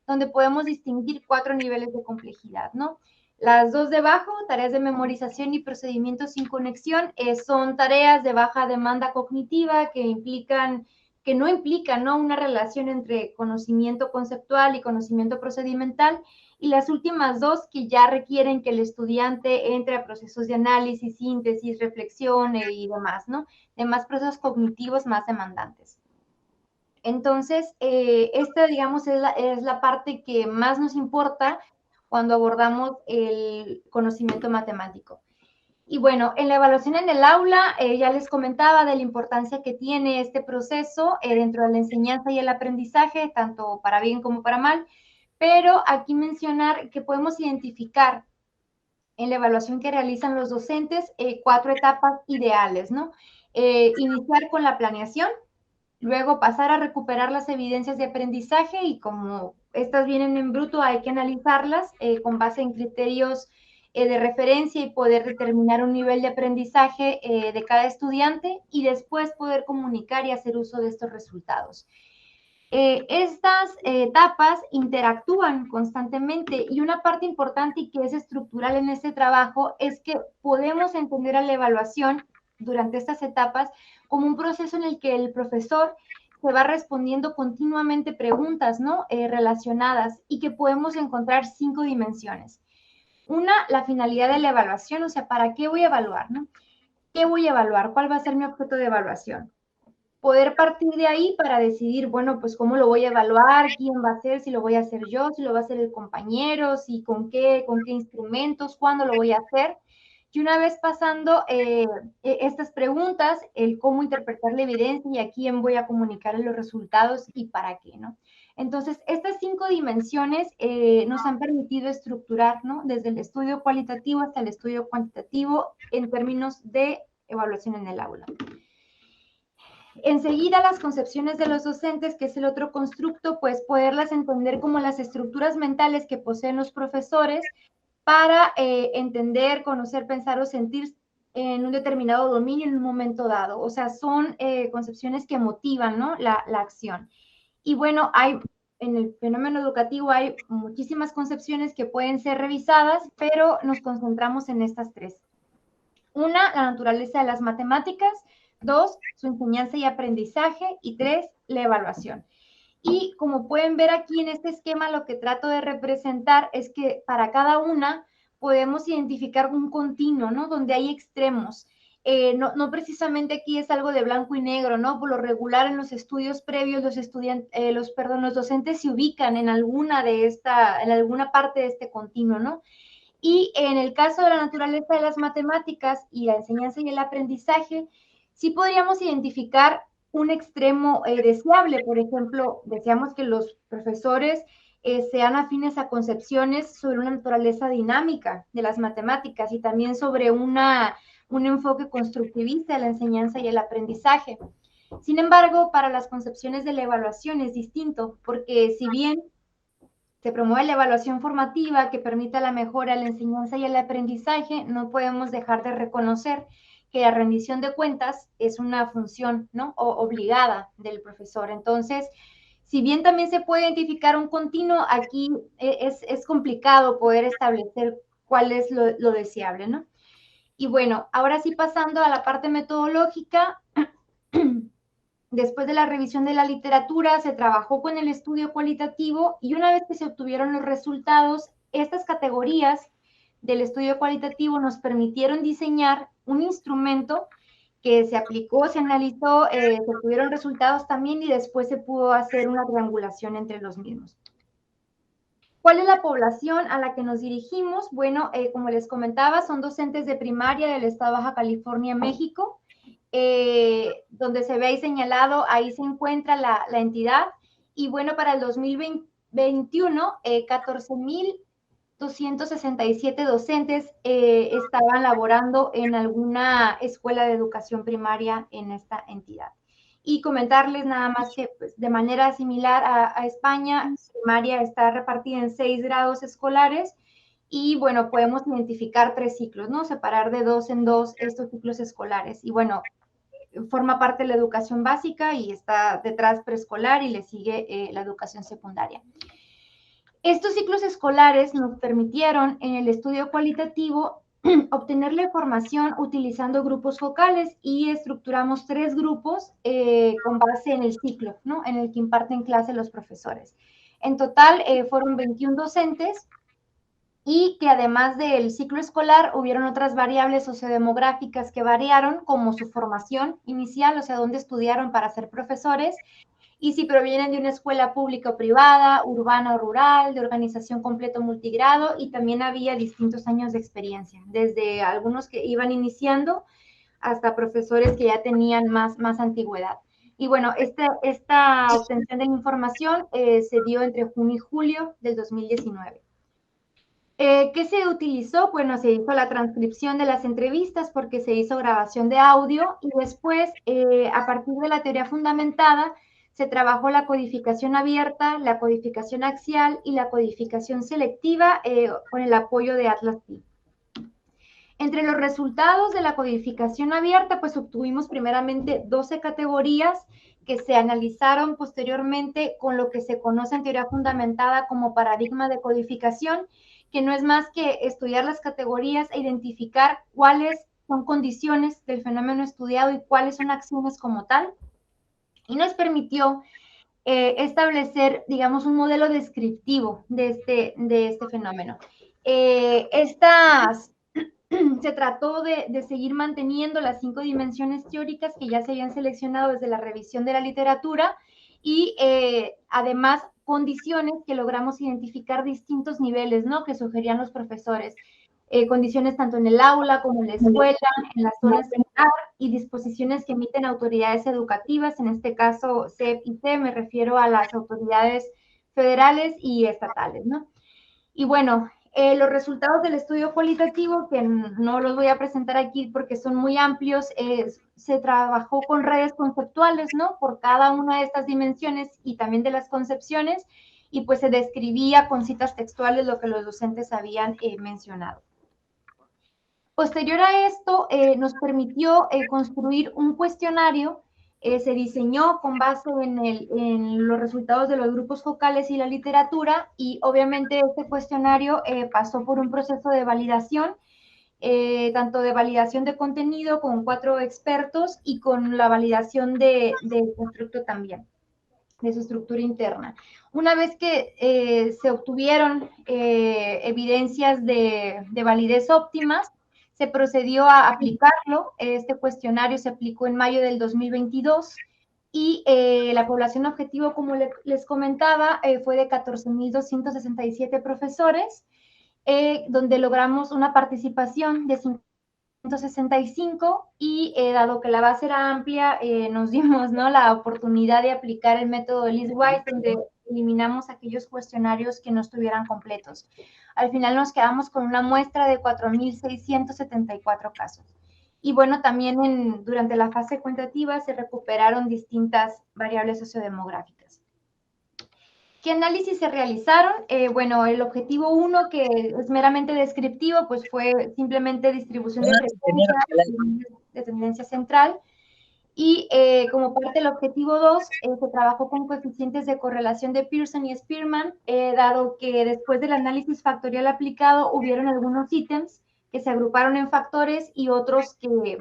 donde podemos distinguir 4 niveles de complejidad, ¿no? Las dos de abajo, tareas de memorización y procedimientos sin conexión, son tareas de baja demanda cognitiva que no implican, ¿no?, una relación entre conocimiento conceptual y conocimiento procedimental, y las últimas dos que ya requieren que el estudiante entre a procesos de análisis, síntesis, reflexión y demás, ¿no? Demás procesos cognitivos más demandantes. Entonces, esta, digamos, es la parte que más nos importa cuando abordamos el conocimiento matemático. Y bueno, en la evaluación en el aula, ya les comentaba de la importancia que tiene este proceso dentro de la enseñanza y el aprendizaje, tanto para bien como para mal, pero aquí mencionar que podemos identificar en la evaluación que realizan los docentes 4 etapas ideales, ¿no? Iniciar con la planeación, luego pasar a recuperar las evidencias de aprendizaje, y como estas vienen en bruto hay que analizarlas con base en criterios de referencia y poder determinar un nivel de aprendizaje de cada estudiante, y después poder comunicar y hacer uso de estos resultados. Estas etapas interactúan constantemente, y una parte importante y que es estructural en este trabajo es que podemos entender a la evaluación durante estas etapas como un proceso en el que el profesor se va respondiendo continuamente preguntas, ¿no?, relacionadas, y que podemos encontrar 5 dimensiones. Una, la finalidad de la evaluación, o sea, ¿para qué voy a evaluar, no? ¿Qué voy a evaluar? ¿Cuál va a ser mi objeto de evaluación? Poder partir de ahí para decidir, bueno, pues cómo lo voy a evaluar, quién va a hacer, si lo voy a hacer yo, si lo va a hacer el compañero, si con qué instrumentos, cuándo lo voy a hacer. Y una vez pasando estas preguntas, el cómo interpretar la evidencia y a quién voy a comunicar los resultados y para qué, ¿no? Entonces, estas 5 dimensiones nos han permitido estructurar, ¿no?, desde el estudio cualitativo hasta el estudio cuantitativo en términos de evaluación en el aula. Enseguida, las concepciones de los docentes, que es el otro constructo, pues poderlas entender como las estructuras mentales que poseen los profesores para entender, conocer, pensar o sentir en un determinado dominio en un momento dado. O sea, son concepciones que motivan, ¿no?, la acción. Y bueno, en el fenómeno educativo hay muchísimas concepciones que pueden ser revisadas, pero nos concentramos en estas 3. Una, la naturaleza de las matemáticas. 2, su enseñanza y aprendizaje. Y 3, la evaluación. Y como pueden ver aquí en este esquema, lo que trato de representar es que para cada una podemos identificar un continuo, ¿no?, donde hay extremos. No precisamente aquí es algo de blanco y negro, ¿no? Por lo regular, en los estudios previos, los docentes se ubican en alguna parte de este continuo, ¿no? Y en el caso de la naturaleza de las matemáticas y la enseñanza y el aprendizaje, sí podríamos identificar un extremo deseable. Por ejemplo, deseamos que los profesores sean afines a concepciones sobre una naturaleza dinámica de las matemáticas y también sobre un enfoque constructivista de la enseñanza y el aprendizaje. Sin embargo, para las concepciones de la evaluación es distinto, porque si bien se promueve la evaluación formativa que permita la mejora de la enseñanza y el aprendizaje, no podemos dejar de reconocer que la rendición de cuentas es una función, ¿no?, obligada del profesor. Entonces, si bien también se puede identificar un continuo, aquí es complicado poder establecer cuál es lo deseable, ¿no? Y bueno, ahora sí, pasando a la parte metodológica. Después de la revisión de la literatura, se trabajó con el estudio cualitativo, y una vez que se obtuvieron los resultados, estas categorías del estudio cualitativo nos permitieron diseñar un instrumento que se aplicó, se analizó, se obtuvieron resultados también, y después se pudo hacer una triangulación entre los mismos. ¿Cuál es la población a la que nos dirigimos? Bueno, como les comentaba, son docentes de primaria del estado de Baja California, México. Donde se ve ahí señalado, ahí se encuentra la entidad. Y bueno, para el 2021, 267 docentes estaban laborando en alguna escuela de educación primaria en esta entidad. Y comentarles nada más que pues, de manera similar a España, primaria está repartida en 6 grados escolares y bueno, podemos identificar 3 ciclos, ¿no? Separar de 2 en 2 estos ciclos escolares. Y bueno, forma parte de la educación básica y está detrás preescolar y le sigue la educación secundaria. Estos ciclos escolares nos permitieron en el estudio cualitativo obtener la información utilizando grupos focales y estructuramos 3 grupos con base en el ciclo, ¿no? En el que imparten clase los profesores. En total fueron 21 docentes y que además del ciclo escolar hubieron otras variables sociodemográficas que variaron, como su formación inicial, o sea, dónde estudiaron para ser profesores, y si provienen de una escuela pública o privada, urbana o rural, de organización completo multigrado, y también había distintos años de experiencia, desde algunos que iban iniciando hasta profesores que ya tenían más antigüedad. Y bueno, esta obtención de información se dio entre junio y julio del 2019. ¿Qué se utilizó? Bueno, se hizo la transcripción de las entrevistas porque se hizo grabación de audio y después, a partir de la teoría fundamentada, se trabajó la codificación abierta, la codificación axial y la codificación selectiva con el apoyo de Atlas-T. Entre los resultados de la codificación abierta, pues obtuvimos primeramente 12 categorías que se analizaron posteriormente con lo que se conoce en teoría fundamentada como paradigma de codificación, que no es más que estudiar las categorías e identificar cuáles son condiciones del fenómeno estudiado y cuáles son acciones como tal. Y nos permitió establecer, digamos, un modelo descriptivo de este fenómeno. Se trató de seguir manteniendo las 5 dimensiones teóricas que ya se habían seleccionado desde la revisión de la literatura y además condiciones que logramos identificar distintos niveles, ¿no? Que sugerían los profesores. Condiciones tanto en el aula como en la escuela, en las zonas de estar y disposiciones que emiten autoridades educativas, en este caso CEP y CE, me refiero a las autoridades federales y estatales, ¿no? Y bueno, los resultados del estudio cualitativo, que no los voy a presentar aquí porque son muy amplios, se trabajó con redes conceptuales, ¿no? Por cada una de estas dimensiones y también de las concepciones, y pues se describía con citas textuales lo que los docentes habían mencionado. Posterior a esto, nos permitió construir un cuestionario. Se diseñó con base en los resultados de los grupos focales y la literatura, y obviamente este cuestionario pasó por un proceso de validación, tanto de validación de contenido con 4 expertos y con la validación de constructo también, de su estructura interna. Una vez que se obtuvieron evidencias de validez óptimas, se procedió a aplicarlo. Este cuestionario se aplicó en mayo del 2022 y la población objetivo, como les comentaba, fue de 14,267 profesores, donde logramos una participación de 565 y dado que la base era amplia, nos dimos, ¿no?, la oportunidad de aplicar el método de List-Wise, donde eliminamos aquellos cuestionarios que no estuvieran completos. Al final nos quedamos con una muestra de 4,674 casos. Y bueno, también durante la fase cuantitativa se recuperaron distintas variables sociodemográficas. ¿Qué análisis se realizaron? Bueno, el objetivo 1, que es meramente descriptivo, pues fue simplemente distribución de frecuencia de tendencia central. Y como parte del objetivo 2, se trabajó con coeficientes de correlación de Pearson y Spearman, dado que después del análisis factorial aplicado hubieron algunos ítems que se agruparon en factores y otros que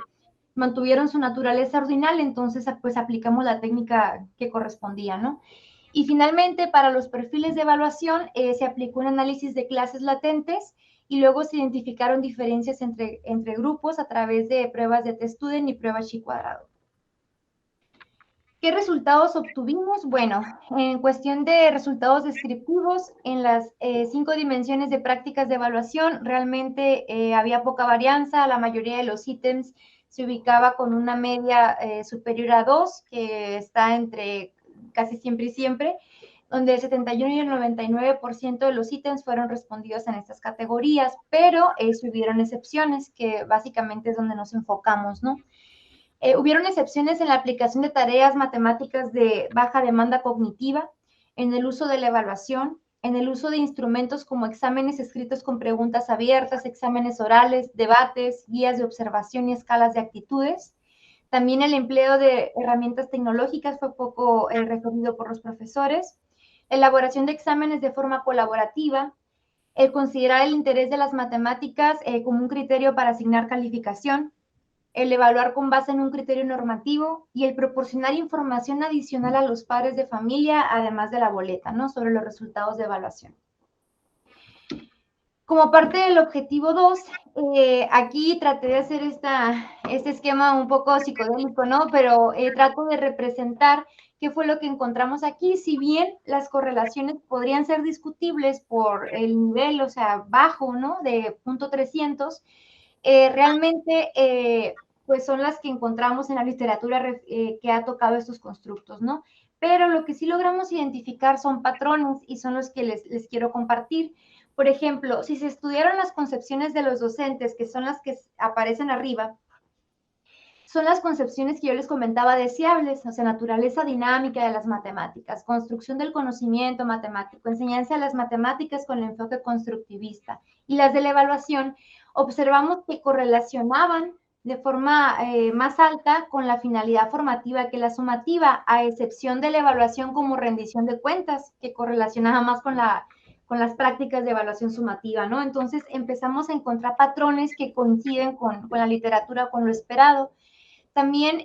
mantuvieron su naturaleza ordinal, entonces pues aplicamos la técnica que correspondía, ¿no? Y finalmente, para los perfiles de evaluación, se aplicó un análisis de clases latentes y luego se identificaron diferencias entre grupos a través de pruebas de test-student y pruebas chi-cuadrado. ¿Qué resultados obtuvimos? Bueno, en cuestión de resultados descriptivos, en las 5 dimensiones de prácticas de evaluación, realmente había poca varianza. La mayoría de los ítems se ubicaba con una media superior a 2, que está entre casi siempre y siempre. donde el 71 y el 99% de los ítems fueron respondidos en estas categorías, pero hubieron excepciones, que básicamente es donde nos enfocamos, ¿no? Hubieron excepciones en la aplicación de tareas matemáticas de baja demanda cognitiva, en el uso de la evaluación, en el uso de instrumentos como exámenes escritos con preguntas abiertas, exámenes orales, debates, guías de observación y escalas de actitudes. También el empleo de herramientas tecnológicas fue poco referido por los profesores. Elaboración de exámenes de forma colaborativa, el considerar el interés de las matemáticas como un criterio para asignar calificación, el evaluar con base en un criterio normativo y el proporcionar información adicional a los padres de familia, además de la boleta, ¿no? Sobre los resultados de evaluación. Como parte del objetivo 2, aquí traté de hacer este esquema un poco psicodélico, ¿no? Pero trato de representar qué fue lo que encontramos aquí. Si bien las correlaciones podrían ser discutibles por el nivel, o sea, bajo, ¿no? De 0.300, realmente pues son las que encontramos en la literatura que ha tocado estos constructos, ¿no? Pero lo que sí logramos identificar son patrones y son los que les quiero compartir. Por ejemplo, si se estudiaron las concepciones de los docentes, que son las que aparecen arriba, son las concepciones que yo les comentaba deseables, o sea, naturaleza dinámica de las matemáticas, construcción del conocimiento matemático, enseñanza de las matemáticas con el enfoque constructivista. Y las de la evaluación, observamos que correlacionaban de forma más alta con la finalidad formativa que la sumativa, a excepción de la evaluación como rendición de cuentas, que correlacionaba más con las prácticas de evaluación sumativa, ¿no? Entonces empezamos a encontrar patrones que coinciden con la literatura, con lo esperado. También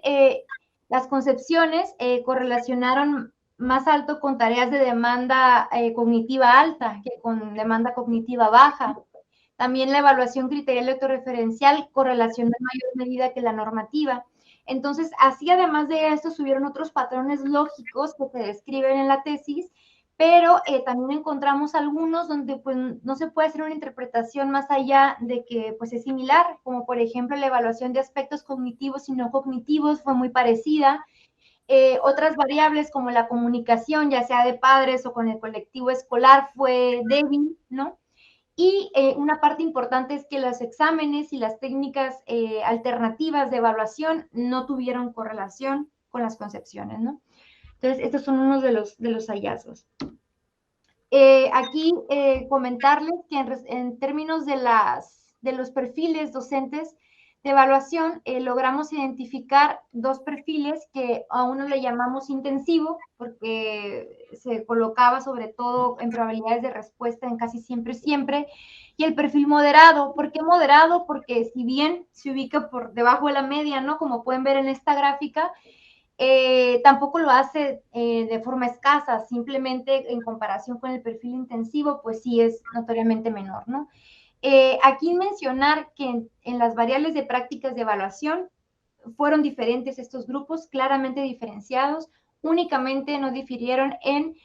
las concepciones correlacionaron más alto con tareas de demanda cognitiva alta que con demanda cognitiva baja. También la evaluación criterial autorreferencial correlacionó en mayor medida que la normativa. Entonces, así además de esto, hubieron otros patrones lógicos que se describen en la tesis, pero también encontramos algunos donde pues, no se puede hacer una interpretación más allá de que pues, es similar, como por ejemplo la evaluación de aspectos cognitivos y no cognitivos fue muy parecida. Otras variables como la comunicación, ya sea de padres o con el colectivo escolar, fue débil, ¿no? Y una parte importante es que los exámenes y las técnicas alternativas de evaluación no tuvieron correlación con las concepciones, ¿no? Entonces, estos son unos de los hallazgos. Aquí comentarles que en términos de los perfiles docentes de evaluación, logramos identificar dos perfiles que a uno le llamamos intensivo, porque se colocaba sobre todo en probabilidades de respuesta en casi siempre, y el perfil moderado. ¿Por qué moderado? Porque si bien se ubica por debajo de la media, ¿no? Como pueden ver en esta gráfica, tampoco lo hace de forma escasa, simplemente en comparación con el perfil intensivo, pues sí es notoriamente menor, ¿no? Aquí mencionar que en las variables de prácticas de evaluación fueron diferentes estos grupos, claramente diferenciados, únicamente no difirieron en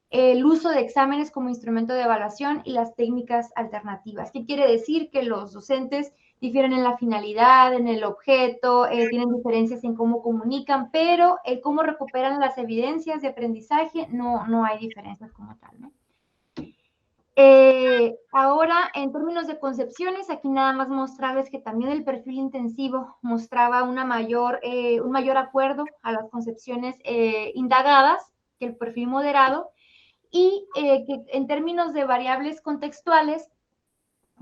el uso de exámenes como instrumento de evaluación y las técnicas alternativas. ¿Qué quiere decir? Que los docentes difieren en la finalidad, en el objeto, tienen diferencias en cómo comunican, pero cómo recuperan las evidencias de aprendizaje, no hay diferencias como tal, ¿no? Ahora, en términos de concepciones, aquí nada más mostrarles que también el perfil intensivo mostraba un mayor acuerdo a las concepciones indagadas que el perfil moderado, y que en términos de variables contextuales,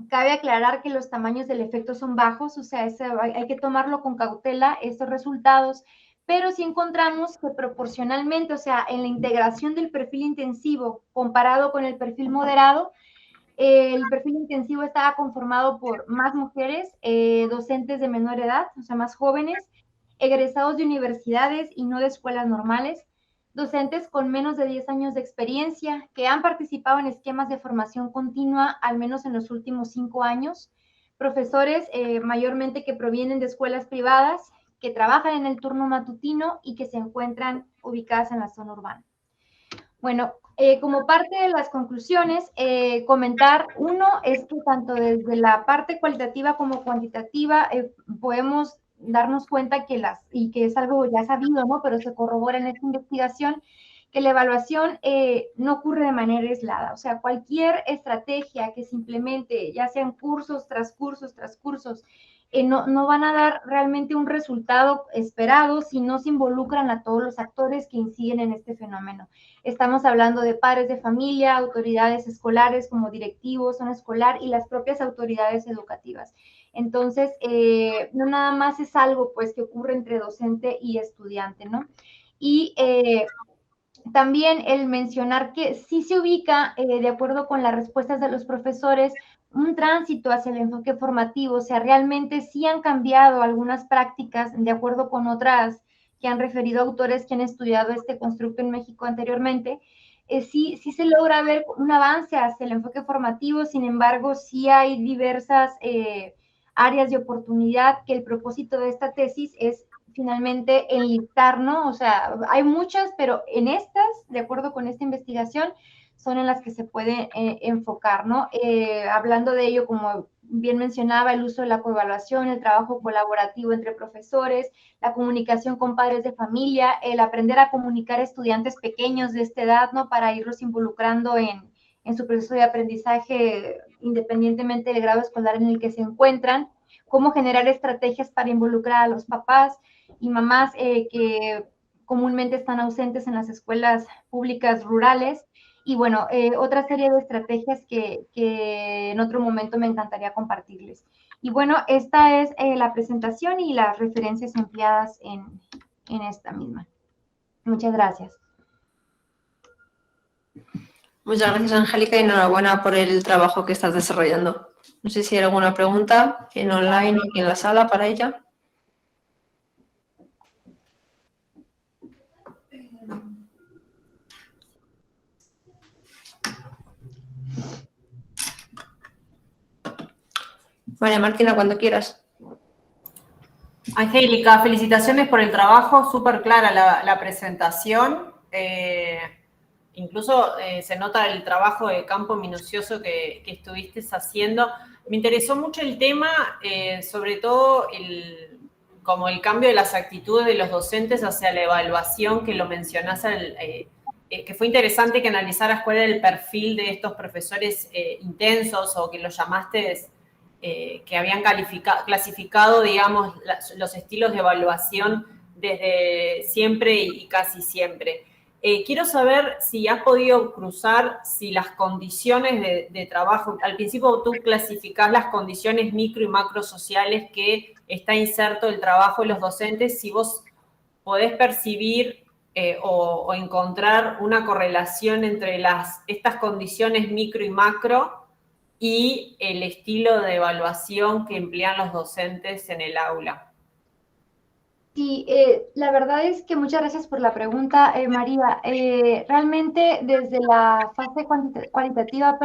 cabe aclarar que los tamaños del efecto son bajos, o sea, hay que tomarlo con cautela, estos resultados, pero sí encontramos que proporcionalmente, o sea, en la integración del perfil intensivo comparado con el perfil moderado, el perfil intensivo estaba conformado por más mujeres, docentes de menor edad, o sea, más jóvenes, egresados de universidades y no de escuelas normales, docentes con menos de 10 años de experiencia que han participado en esquemas de formación continua al menos en los últimos 5 años, profesores mayormente que provienen de escuelas privadas, que trabajan en el turno matutino y que se encuentran ubicadas en la zona urbana. Bueno, como parte de las conclusiones, comentar, uno, es que tanto desde la parte cualitativa como cuantitativa podemos darnos cuenta y que es algo ya sabido, ¿no? Pero se corrobora en esta investigación, que la evaluación no ocurre de manera aislada. O sea, cualquier estrategia que se implemente, ya sean cursos tras cursos tras cursos, no van a dar realmente un resultado esperado si no se involucran a todos los actores que inciden en este fenómeno. Estamos hablando de padres de familia, autoridades escolares como directivos, zona escolar y las propias autoridades educativas. Entonces, no nada más es algo pues que ocurre entre docente y estudiante, ¿no? Y también el mencionar que sí se ubica, de acuerdo con las respuestas de los profesores, un tránsito hacia el enfoque formativo, o sea, realmente sí han cambiado algunas prácticas de acuerdo con otras que han referido autores que han estudiado este constructo en México anteriormente. Sí se logra ver un avance hacia el enfoque formativo, sin embargo, sí hay diversas áreas de oportunidad que el propósito de esta tesis es finalmente enlistar, ¿no? O sea, hay muchas, pero en estas, de acuerdo con esta investigación, son en las que se puede enfocar, ¿no? Hablando de ello, como bien mencionaba, el uso de la coevaluación, el trabajo colaborativo entre profesores, la comunicación con padres de familia, el aprender a comunicar a estudiantes pequeños de esta edad, ¿no? Para irlos involucrando en su proceso de aprendizaje independientemente del grado escolar en el que se encuentran, cómo generar estrategias para involucrar a los papás y mamás que comúnmente están ausentes en las escuelas públicas rurales. Y bueno, otra serie de estrategias que en otro momento me encantaría compartirles. Y bueno, esta es la presentación y las referencias empleadas en esta misma. Muchas gracias. Muchas gracias, Angélica, y enhorabuena por el trabajo que estás desarrollando. No sé si hay alguna pregunta en online o aquí en la sala para ella. María Martina, cuando quieras. Angélica, felicitaciones por el trabajo, súper clara la presentación. Incluso se nota el trabajo de campo minucioso que estuviste haciendo. Me interesó mucho el tema, sobre todo como el cambio de las actitudes de los docentes hacia la evaluación, que lo mencionás, que fue interesante que analizaras cuál era el perfil de estos profesores intensos, o que los llamaste que habían clasificado, digamos, los estilos de evaluación desde siempre y casi siempre. Quiero saber si has podido cruzar, si las condiciones de trabajo, al principio tú clasificás las condiciones micro y macro sociales que está inserto el trabajo de los docentes, si vos podés percibir o encontrar una correlación entre estas condiciones micro y macro y el estilo de evaluación que emplean los docentes en el aula. Sí, la verdad es que muchas gracias por la pregunta, María. Realmente desde la fase cualitativa,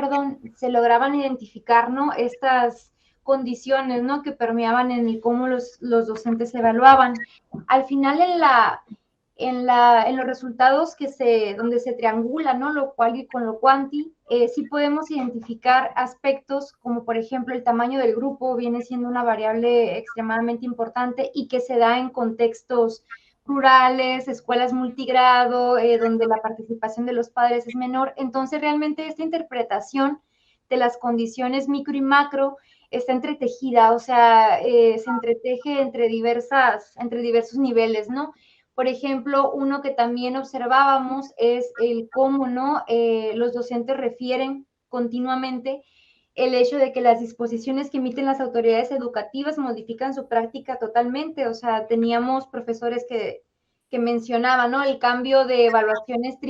se lograban identificar, ¿no?, estas condiciones, ¿no?, que permeaban en el cómo los docentes se evaluaban. Al final, en los resultados donde se triangula, ¿no?, lo cual con lo cuanti, sí podemos identificar aspectos como, por ejemplo, el tamaño del grupo viene siendo una variable extremadamente importante y que se da en contextos rurales, escuelas multigrado, donde la participación de los padres es menor. Entonces, realmente esta interpretación de las condiciones micro y macro está entretejida, o sea, se entreteje entre diversos niveles, ¿no? Por ejemplo, uno que también observábamos es el cómo, ¿no?, los docentes refieren continuamente el hecho de que las disposiciones que emiten las autoridades educativas modifican su práctica totalmente. O sea, teníamos profesores que mencionaban, ¿no?, el cambio de evaluaciones de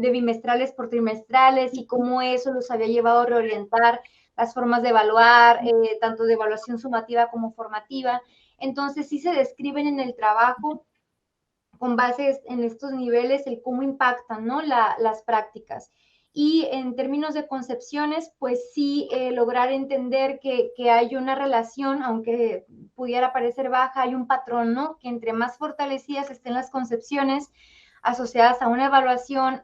bimestrales por trimestrales y cómo eso los había llevado a reorientar las formas de evaluar, tanto de evaluación sumativa como formativa. Entonces, sí se describen en el trabajo con base en estos niveles el cómo impactan, ¿no?, las prácticas. Y en términos de concepciones, pues sí, lograr entender que hay una relación, aunque pudiera parecer baja, hay un patrón, ¿no?, que entre más fortalecidas estén las concepciones asociadas a una evaluación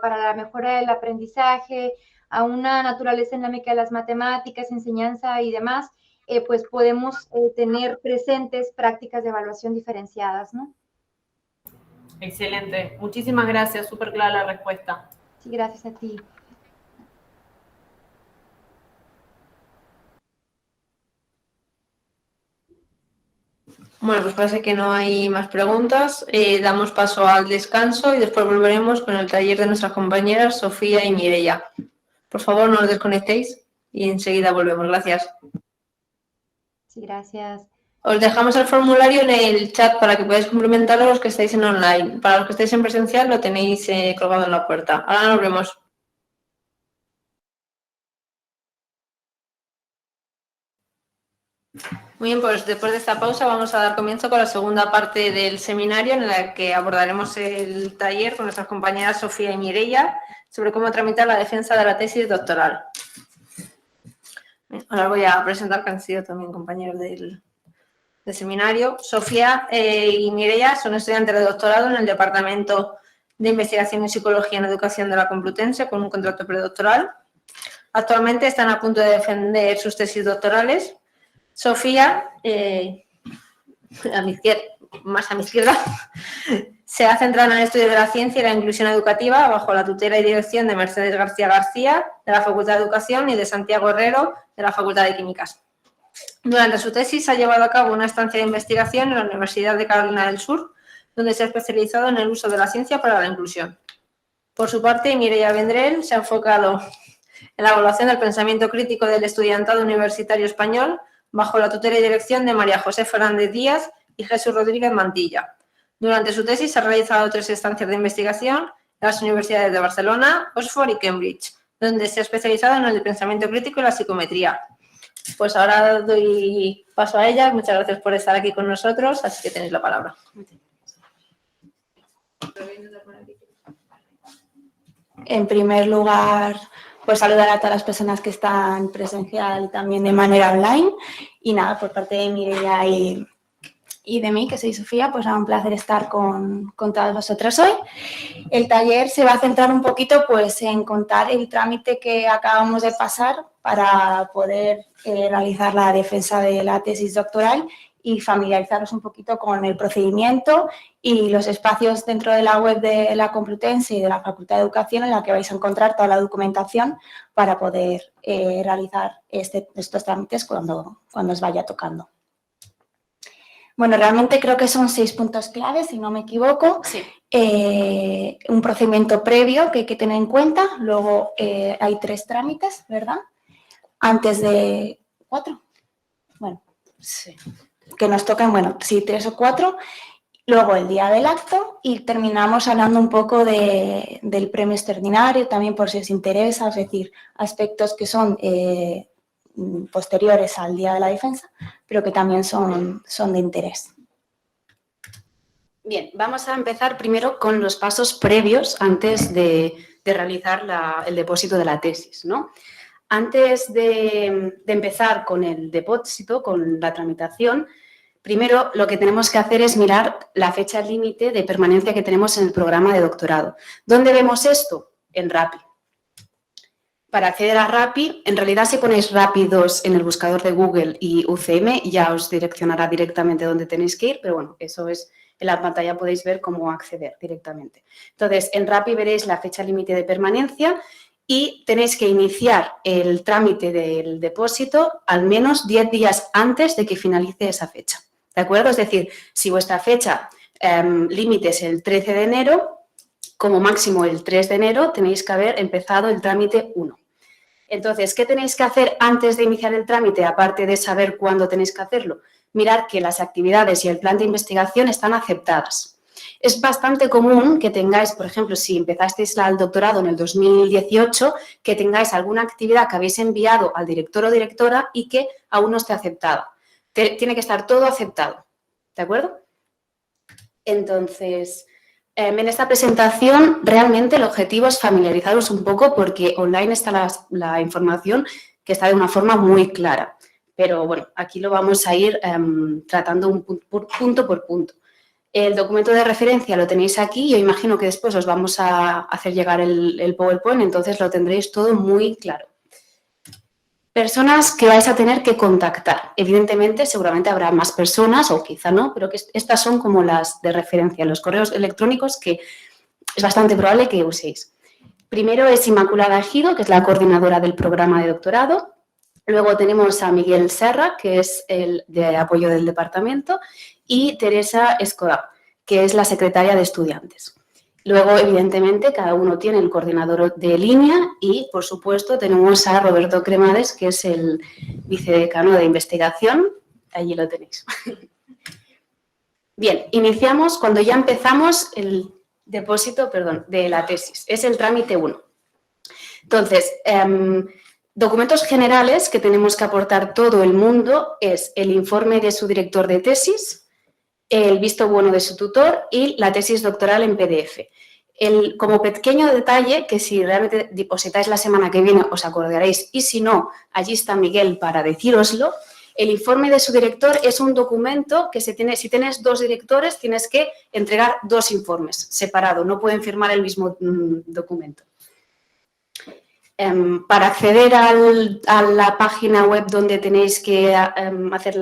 para la mejora del aprendizaje, a una naturaleza dinámica de las matemáticas, enseñanza y demás, pues podemos tener presentes prácticas de evaluación diferenciadas, ¿no? Excelente. Muchísimas gracias. Súper clara la respuesta. Sí, gracias a ti. Bueno, pues parece que no hay más preguntas. Damos paso al descanso y después volveremos con el taller de nuestras compañeras Sofía y Mireia. Por favor, no os desconectéis y enseguida volvemos. Gracias. Sí, gracias. Os dejamos el formulario en el chat para que podáis complementarlo los que estáis en online. Para los que estáis en presencial lo tenéis colgado en la puerta. Ahora nos vemos. Muy bien, pues después de esta pausa vamos a dar comienzo con la segunda parte del seminario en la que abordaremos el taller con nuestras compañeras Sofía y Mireia sobre cómo tramitar la defensa de la tesis doctoral. Ahora voy a presentar que han sido también compañeros del seminario. Sofía y Mireia son estudiantes de doctorado en el Departamento de Investigación en Psicología en Educación de la Complutense con un contrato predoctoral. Actualmente están a punto de defender sus tesis doctorales. Sofía, más a mi izquierda, se ha centrado en el estudio de la ciencia y la inclusión educativa bajo la tutela y dirección de Mercedes García García, de la Facultad de Educación, y de Santiago Herrero, de la Facultad de Químicas. Durante su tesis ha llevado a cabo una estancia de investigación en la Universidad de Carolina del Sur, donde se ha especializado en el uso de la ciencia para la inclusión. Por su parte, Mireia Vendrell se ha enfocado en la evaluación del pensamiento crítico del estudiantado universitario español, bajo la tutela y dirección de María José Fernández Díaz y Jesús Rodríguez Mantilla. Durante su tesis ha realizado 3 estancias de investigación en las universidades de Barcelona, Oxford y Cambridge, donde se ha especializado en el pensamiento crítico y la psicometría. Pues ahora doy paso a ella. Muchas gracias por estar aquí con nosotros, así que tenéis la palabra. En primer lugar, pues saludar a todas las personas que están presencial y también de manera online. Y nada, por parte de Mireia y de mí, que soy Sofía, pues un placer estar con todas vosotras hoy. El taller se va a centrar un poquito pues en contar el trámite que acabamos de pasar para poder realizar la defensa de la tesis doctoral y familiarizaros un poquito con el procedimiento y los espacios dentro de la web de la Complutense y de la Facultad de Educación en la que vais a encontrar toda la documentación para poder realizar estos trámites cuando os vaya tocando. Bueno, realmente creo que son 6 puntos claves, si no me equivoco. Sí. Un procedimiento previo que hay que tener en cuenta. Luego hay 3 trámites, ¿verdad? Antes de 4. Bueno, Sí. que nos tocan, bueno, sí, 3 o 4. Luego el día del acto y terminamos hablando un poco del premio extraordinario, también por si os interesa, es decir, aspectos que son posteriores al día de la defensa, pero que también son de interés. Bien, vamos a empezar primero con los pasos previos antes de realizar el depósito de la tesis, ¿no? Antes de empezar con el depósito, con la tramitación, primero lo que tenemos que hacer es mirar la fecha límite de permanencia que tenemos en el programa de doctorado. ¿Dónde vemos esto? En RAPI. Para acceder a RAPI, en realidad si ponéis RAPI 2 en el buscador de Google y UCM, ya os direccionará directamente donde tenéis que ir, pero bueno, eso es, en la pantalla podéis ver cómo acceder directamente. Entonces, en RAPI veréis la fecha límite de permanencia y tenéis que iniciar el trámite del depósito al menos 10 días antes de que finalice esa fecha, ¿de acuerdo? Es decir, si vuestra fecha límite es el 13 de enero, como máximo el 3 de enero tenéis que haber empezado el trámite 1. Entonces, ¿qué tenéis que hacer antes de iniciar el trámite, aparte de saber cuándo tenéis que hacerlo? Mirar que las actividades y el plan de investigación están aceptadas. Es bastante común que tengáis, por ejemplo, si empezasteis el doctorado en el 2018, que tengáis alguna actividad que habéis enviado al director o directora y que aún no esté aceptada. Tiene que estar todo aceptado, ¿de acuerdo? Entonces, en esta presentación realmente el objetivo es familiarizaros un poco porque online está la información que está de una forma muy clara. Pero bueno, aquí lo vamos a ir tratando punto por punto. El documento de referencia lo tenéis aquí. Yo imagino que después os vamos a hacer llegar el PowerPoint, entonces lo tendréis todo muy claro. personas que vais a tener que contactar. Evidentemente, seguramente habrá más personas o quizá no, pero que estas son como las de referencia, los correos electrónicos que es bastante probable que uséis. Primero es Inmaculada Ejido, que es la coordinadora del programa de doctorado. Luego tenemos a Miguel Serra, que es el de apoyo del departamento, y Teresa Escoda, que es la secretaria de estudiantes. Luego, evidentemente, cada uno tiene el coordinador de línea y, por supuesto, tenemos a Roberto Cremades, que es el vicedecano de investigación. Allí lo tenéis. Bien, iniciamos cuando ya empezamos el depósito, de la tesis. Es el trámite 1. Entonces, documentos generales que tenemos que aportar todo el mundo es el informe de su director de tesis, el visto bueno de su tutor y la tesis doctoral en PDF. Como pequeño detalle, que si realmente depositáis la semana que viene os acordaréis, y si no, allí está Miguel para decíroslo, el informe de su director es un documento que si tienes 2 directores tienes que entregar 2 informes separados, no pueden firmar el mismo documento. Para acceder a la página web donde tenéis que hacer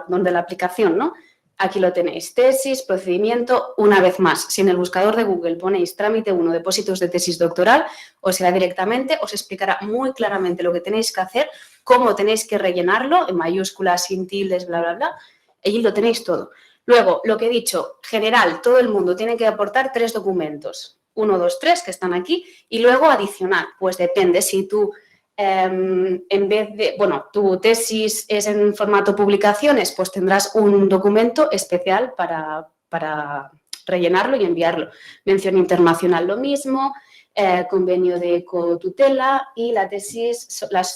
donde la aplicación, ¿no? Aquí lo tenéis, tesis, procedimiento, una vez más. Si en el buscador de Google ponéis trámite 1, depósitos de tesis doctoral, os irá directamente, os explicará muy claramente lo que tenéis que hacer, cómo tenéis que rellenarlo, en mayúsculas, sin tildes, bla, bla, bla. Allí lo tenéis todo. Luego, lo que he dicho, general, todo el mundo tiene que aportar 3 documentos. 1, 2, 3, que están aquí, y luego adicional. Pues depende, si tú, en vez de, tu tesis es en formato publicaciones, pues tendrás un documento especial para rellenarlo y enviarlo. Mención internacional lo mismo, convenio de cotutela y las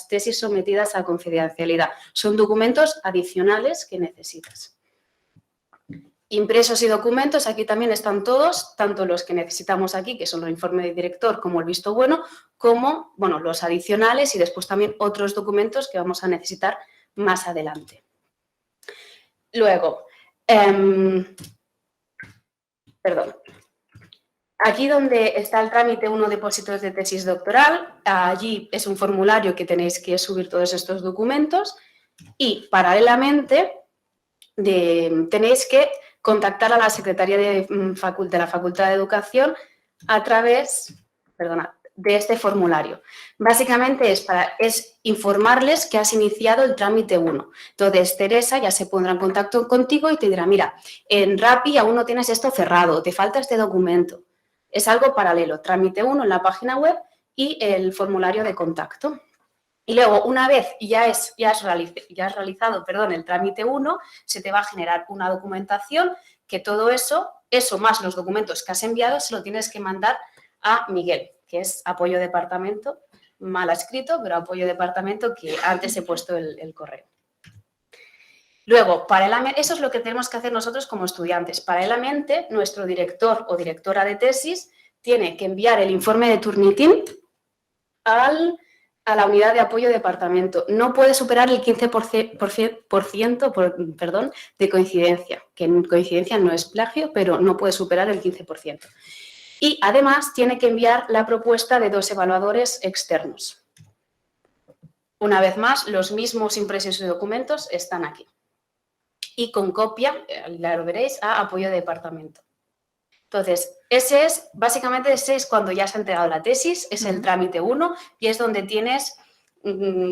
tesis sometidas a confidencialidad. Son documentos adicionales que necesitas. Impresos y documentos, aquí también están todos, tanto los que necesitamos aquí, que son los informes de director, como el visto bueno, como los adicionales y después también otros documentos que vamos a necesitar más adelante. Luego, aquí donde está el trámite 1, depósitos de tesis doctoral, allí es un formulario que tenéis que subir todos estos documentos y paralelamente tenéis que contactar a la Secretaría de la Facultad de Educación a través de este formulario. Básicamente es informarles que has iniciado el trámite 1. Entonces, Teresa ya se pondrá en contacto contigo y te dirá, mira, en Rappi aún no tienes esto cerrado, te falta este documento. Es algo paralelo, trámite 1 en la página web y el formulario de contacto. Y luego, una vez ya has realizado el trámite 1, se te va a generar una documentación que todo eso más los documentos que has enviado, se lo tienes que mandar a Miguel, que es apoyo departamento, mal escrito, pero apoyo departamento, que antes he puesto el correo. Luego, eso es lo que tenemos que hacer nosotros como estudiantes. Paralelamente, nuestro director o directora de tesis tiene que enviar el informe de Turnitin a la unidad de apoyo de departamento. No puede superar el 15% de coincidencia, que en coincidencia no es plagio, pero no puede superar el 15%. Y además tiene que enviar la propuesta de 2 evaluadores externos. Una vez más, los mismos impresos y documentos están aquí. Y con copia, ya lo veréis, a apoyo de departamento. Entonces, básicamente ese es cuando ya se ha entregado la tesis, es el trámite 1 y es donde tienes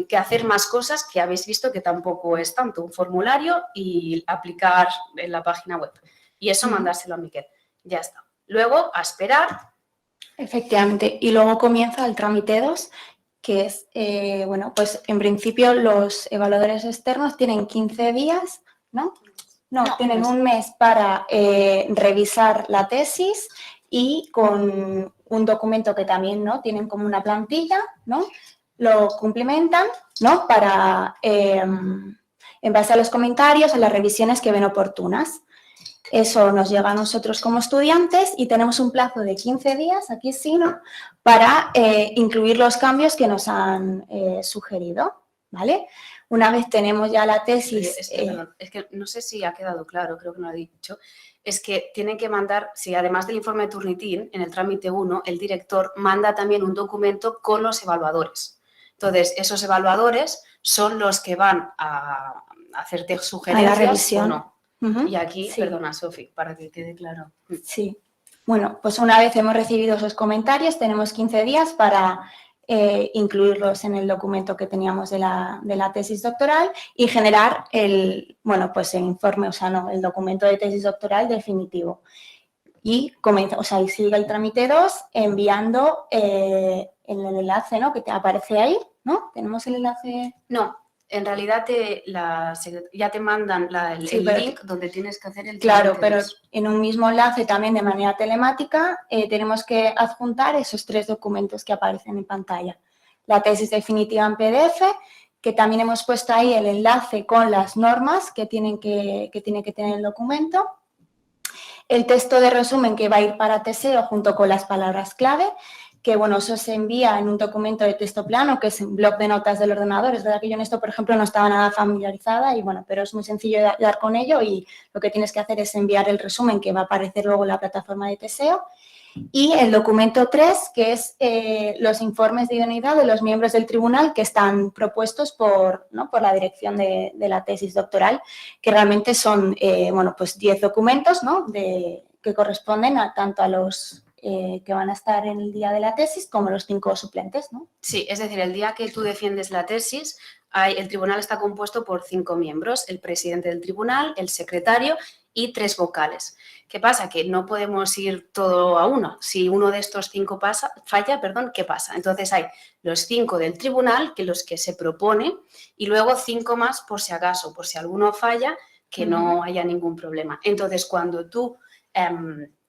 que hacer más cosas que habéis visto que tampoco es tanto, un formulario y aplicar en la página web. Y eso mandárselo a Miquel. Ya está. Luego, a esperar. Efectivamente. Y luego comienza el trámite 2, que es, pues en principio los evaluadores externos tienen 15 días, ¿no? No, tienen un mes para revisar la tesis y con un documento que también, ¿no? Tienen como una plantilla, ¿no? Lo cumplimentan, ¿no? Para, en base a los comentarios, a las revisiones que ven oportunas. Eso nos llega a nosotros como estudiantes y tenemos un plazo de 15 días, aquí sí, ¿no? Para incluir los cambios que nos han sugerido, ¿vale? Una vez tenemos ya la tesis... Es que no sé si ha quedado claro, creo que no lo he dicho. Es que tienen que mandar, si además del informe de Turnitin, en el trámite 1, el director manda también un documento con los evaluadores. Entonces, esos evaluadores son los que van a hacerte sugerencias revisión. o no. Ujú. Y aquí, Sí. perdona, Sofi, para que quede claro. Sí. Bueno, pues una vez hemos recibido esos comentarios, tenemos 15 días para incluirlos en el documento que teníamos de la tesis doctoral y generar el informe, o sea, no, el documento de tesis doctoral definitivo. Y y sigue el trámite 2 enviando el enlace, ¿no? Que te aparece ahí, ¿no? ¿Tenemos el enlace? No, en realidad ya te mandan el link donde tienes que hacer el Claro, trámite pero 2. en un mismo enlace también de manera telemática tenemos que adjuntar esos 3 documentos que aparecen en pantalla. La tesis definitiva en PDF, que también hemos puesto ahí el enlace con las normas que tiene que tener el documento. El texto de resumen que va a ir para Teseo junto con las palabras clave, que bueno, eso se envía en un documento de texto plano, que es un bloc de notas del ordenador. Es verdad que yo en esto, por ejemplo, no estaba nada familiarizada y bueno, pero es muy sencillo de dar con ello y lo que tienes que hacer es enviar el resumen que va a aparecer luego en la plataforma de Teseo. Y el documento 3, que es los informes de idoneidad de los miembros del tribunal que están propuestos por la dirección de la tesis doctoral, que realmente son 10 documentos, ¿no? Que corresponden tanto a los que van a estar en el día de la tesis como los 5 suplentes, ¿no? Sí, es decir, el día que tú defiendes la tesis, el tribunal está compuesto por 5 miembros, el presidente del tribunal, el secretario y 3 vocales. ¿Qué pasa? Que no podemos ir todo a uno. Si uno de estos 5 falla, ¿qué pasa? Entonces hay los 5 del tribunal, que los que se propone, y luego 5 más por si acaso, por si alguno falla, que no haya ningún problema. Entonces, cuando tú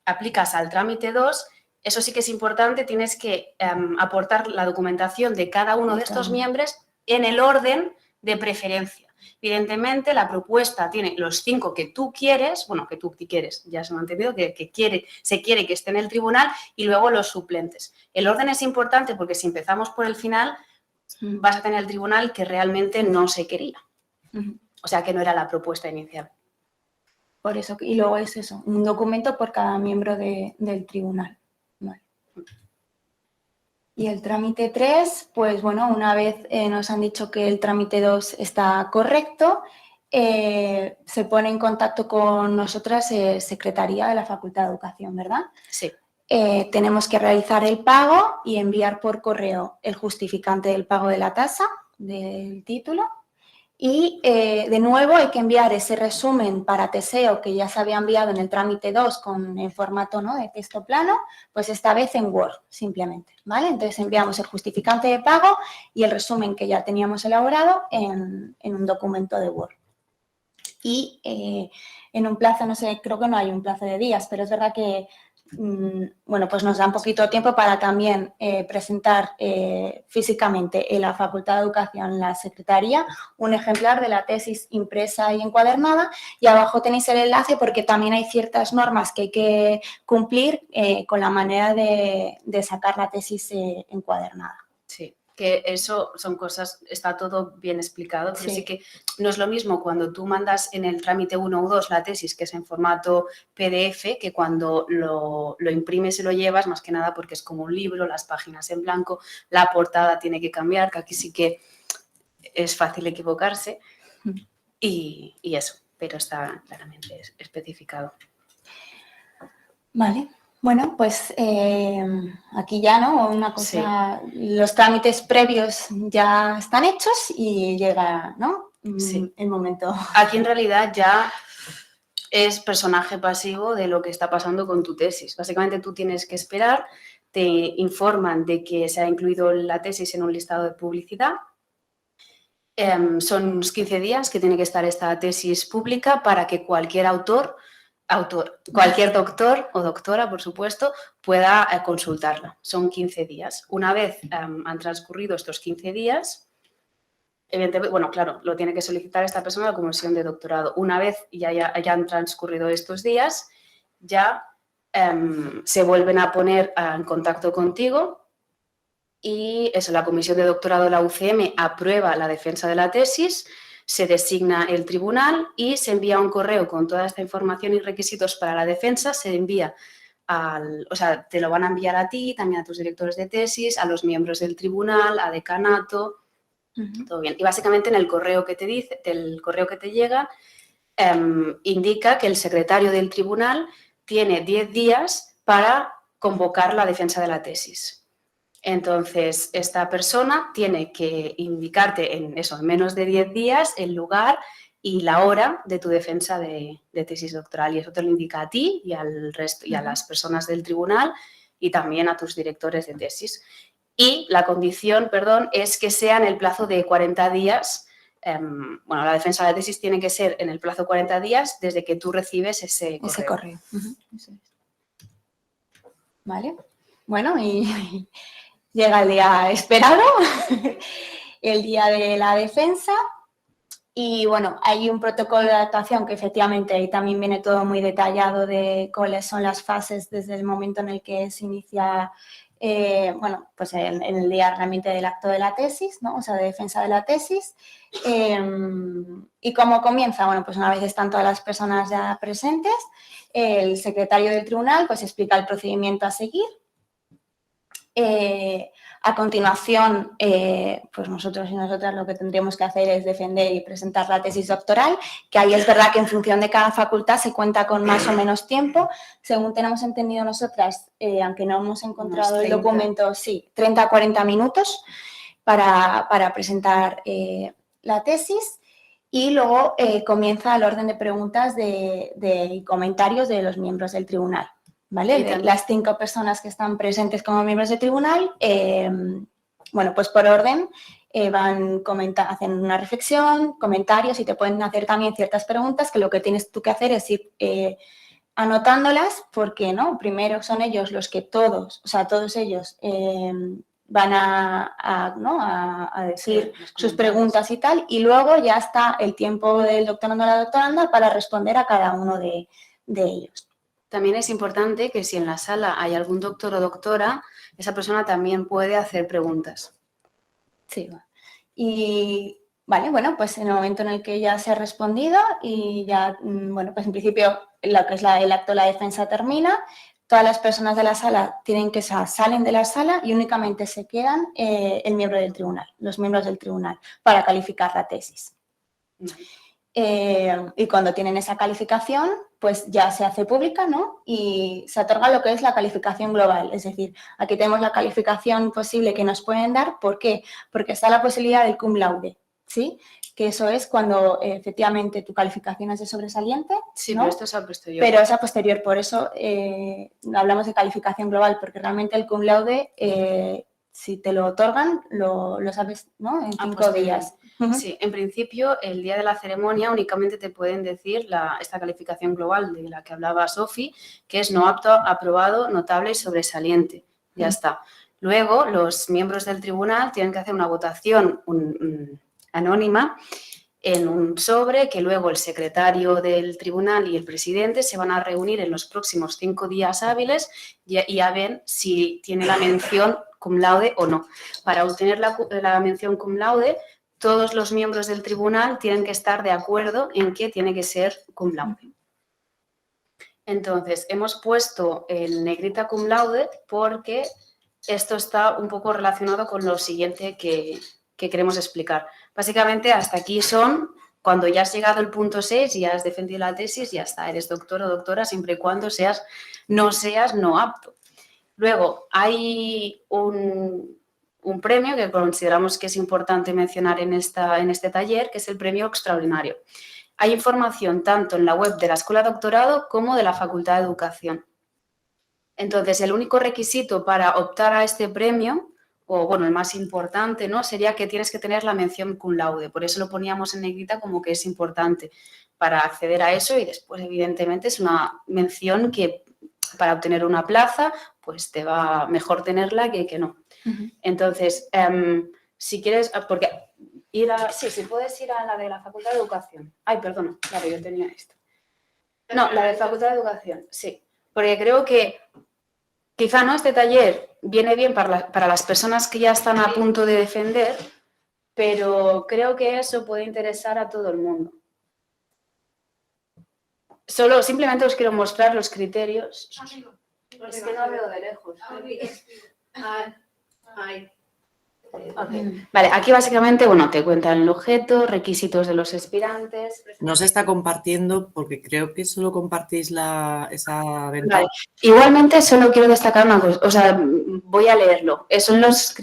aplicas al trámite 2, eso sí que es importante, tienes que aportar la documentación de cada uno de estos miembros en el orden de preferencia. Evidentemente, la propuesta tiene los 5 que tú quieres, que tú quieres, ya se me ha entendido, que se quiere que esté en el tribunal y luego los suplentes. El orden es importante porque si empezamos por el final, vas a tener el tribunal que realmente no se quería. O sea, que no era la propuesta inicial. Por eso, y luego es eso, un documento por cada miembro del tribunal. Vale. Y el trámite 3, pues bueno, una vez nos han dicho que el trámite 2 está correcto, se pone en contacto con nosotras Secretaría de la Facultad de Educación, ¿verdad? Sí. Tenemos que realizar el pago y enviar por correo el justificante del pago de la tasa, del título. Y de nuevo hay que enviar ese resumen para Teseo que ya se había enviado en el trámite 2 con el formato, ¿no?, de texto plano, pues esta vez en Word simplemente, ¿vale? Entonces enviamos el justificante de pago y el resumen que ya teníamos elaborado en un documento de Word. Y en un plazo, no sé, creo que no hay un plazo de días, pero es verdad que pues nos da un poquito de tiempo para también presentar físicamente en la Facultad de Educación, en la Secretaría, un ejemplar de la tesis impresa y encuadernada, y abajo tenéis el enlace porque también hay ciertas normas que hay que cumplir con la manera de sacar la tesis encuadernada. Sí, que eso son cosas, está todo bien explicado, pero sí que no es lo mismo cuando tú mandas en el trámite 1 o 2 la tesis, que es en formato PDF, que cuando lo imprimes y lo llevas, más que nada porque es como un libro, las páginas en blanco, la portada tiene que cambiar, que aquí sí que es fácil equivocarse y eso, pero está claramente especificado. Vale. Bueno, pues aquí ya, ¿no? Una cosa, los trámites previos ya están hechos y llega, ¿no? El momento. Aquí en realidad ya es personaje pasivo de lo que está pasando con tu tesis. Básicamente tú tienes que esperar, te informan de que se ha incluido la tesis en un listado de publicidad. Son unos 15 días que tiene que estar esta tesis pública para que cualquier cualquier doctor o doctora, por supuesto, pueda consultarla. Son 15 días. Una vez han transcurrido estos 15 días, evidentemente, bueno, claro, lo tiene que solicitar esta persona a la comisión de doctorado. Una vez ya hayan transcurrido estos días, ya se vuelven a poner en contacto contigo y eso, la comisión de doctorado de la UCM aprueba la defensa de la tesis, se designa el tribunal y se envía un correo con toda esta información y requisitos para la defensa, se envía te lo van a enviar a ti, también a tus directores de tesis, a los miembros del tribunal, a decanato, Todo bien. Y básicamente en el correo que te dice, del correo que te llega, indica que el secretario del tribunal tiene 10 días para convocar la defensa de la tesis. Entonces, esta persona tiene que indicarte en menos de 10 días el lugar y la hora de tu defensa de tesis doctoral. Y eso te lo indica a ti y al resto, y a las personas del tribunal y también a tus directores de tesis. Y la condición, perdón, es que sea en el plazo de 40 días. Bueno, la defensa de la tesis tiene que ser en el plazo de 40 días desde que tú recibes ese correo. Ese correo. Eso es. Vale. Bueno, y llega el día esperado, el día de la defensa. Y bueno, hay un protocolo de actuación que efectivamente ahí también viene todo muy detallado de cuáles son las fases desde el momento en el que se inicia, bueno, pues en el día realmente del acto de la tesis, ¿no? O sea, de defensa de la tesis. ¿Y cómo comienza? Bueno, pues una vez están todas las personas ya presentes, el secretario del tribunal pues explica el procedimiento a seguir. A continuación, pues nosotros y nosotras lo que tendríamos que hacer es defender y presentar la tesis doctoral, que ahí es verdad que en función de cada facultad se cuenta con más o menos tiempo. Según tenemos entendido nosotras, aunque no hemos encontrado el documento, sí, 30 a 40 minutos para presentar la tesis. Y luego comienza el orden de preguntas y comentarios de los miembros del tribunal. ¿Vale? Las 5 personas que están presentes como miembros del tribunal, bueno, pues por orden hacen una reflexión, comentarios y te pueden hacer también ciertas preguntas que lo que tienes tú que hacer es ir anotándolas porque, ¿no? Primero son ellos los que todos ellos van a decir sus preguntas y tal, y luego ya está el tiempo del doctorando o la doctoranda para responder a cada uno de ellos. También es importante que si en la sala hay algún doctor o doctora, esa persona también puede hacer preguntas. Sí, y vale, bueno, pues en el momento en el que ya se ha respondido y ya, bueno, pues en principio lo que es el acto de la defensa termina, todas las personas de la sala salen de la sala y únicamente se quedan el miembro del tribunal, los miembros del tribunal, para calificar la tesis. Y cuando tienen esa calificación, pues ya se hace pública, ¿no? Y se otorga lo que es la calificación global. Es decir, aquí tenemos la calificación posible que nos pueden dar. ¿Por qué? Porque está la posibilidad del cum laude, ¿sí? Que eso es cuando efectivamente tu calificación es de sobresaliente. Sí, ¿no? pero esto es a posterior. Pero es a posterior, por eso hablamos de calificación global, porque realmente el cum laude, si te lo otorgan, lo sabes, ¿no? En 5 días. Sí, en principio, el día de la ceremonia únicamente te pueden decir esta calificación global de la que hablaba Sofi, que es no apto, aprobado, notable y sobresaliente. Ya está. Luego, los miembros del tribunal tienen que hacer una votación anónima en un sobre que luego el secretario del tribunal y el presidente se van a reunir en los próximos 5 días hábiles y ya ven si tiene la mención cum laude o no. Para obtener la mención cum laude, todos los miembros del tribunal tienen que estar de acuerdo en que tiene que ser cum laude. Entonces, hemos puesto el negrita cum laude porque esto está un poco relacionado con lo siguiente que queremos explicar. Básicamente, hasta aquí cuando ya has llegado al punto 6 y ya has defendido la tesis, ya está, eres doctor o doctora siempre y cuando no seas no apto. Luego, hay un premio que consideramos que es importante mencionar en este taller, que es el premio extraordinario. Hay información tanto en la web de la Escuela de Doctorado como de la Facultad de Educación. Entonces, el único requisito para optar a este premio, o bueno, el más importante, ¿no?, sería que tienes que tener la mención cum laude. Por eso lo poníamos en negrita como que es importante para acceder a eso y después, evidentemente, es una mención que para obtener una plaza, pues te va mejor tenerla que no. Entonces, si quieres, porque si puedes ir a la de la Facultad de Educación. Ay, perdona, claro, yo tenía esto. No, la de Facultad de Educación, sí. Porque creo que quizá no este taller viene bien para las personas que ya están a punto de defender, pero creo que eso puede interesar a todo el mundo. Simplemente os quiero mostrar los criterios. Es que no veo de lejos. Ay. Vale, aquí básicamente, bueno, te cuentan el objeto, requisitos de los aspirantes. No se está compartiendo porque creo que solo compartís esa ventana. Vale. Igualmente, solo quiero destacar una cosa, o sea, voy a leerlo. Son los...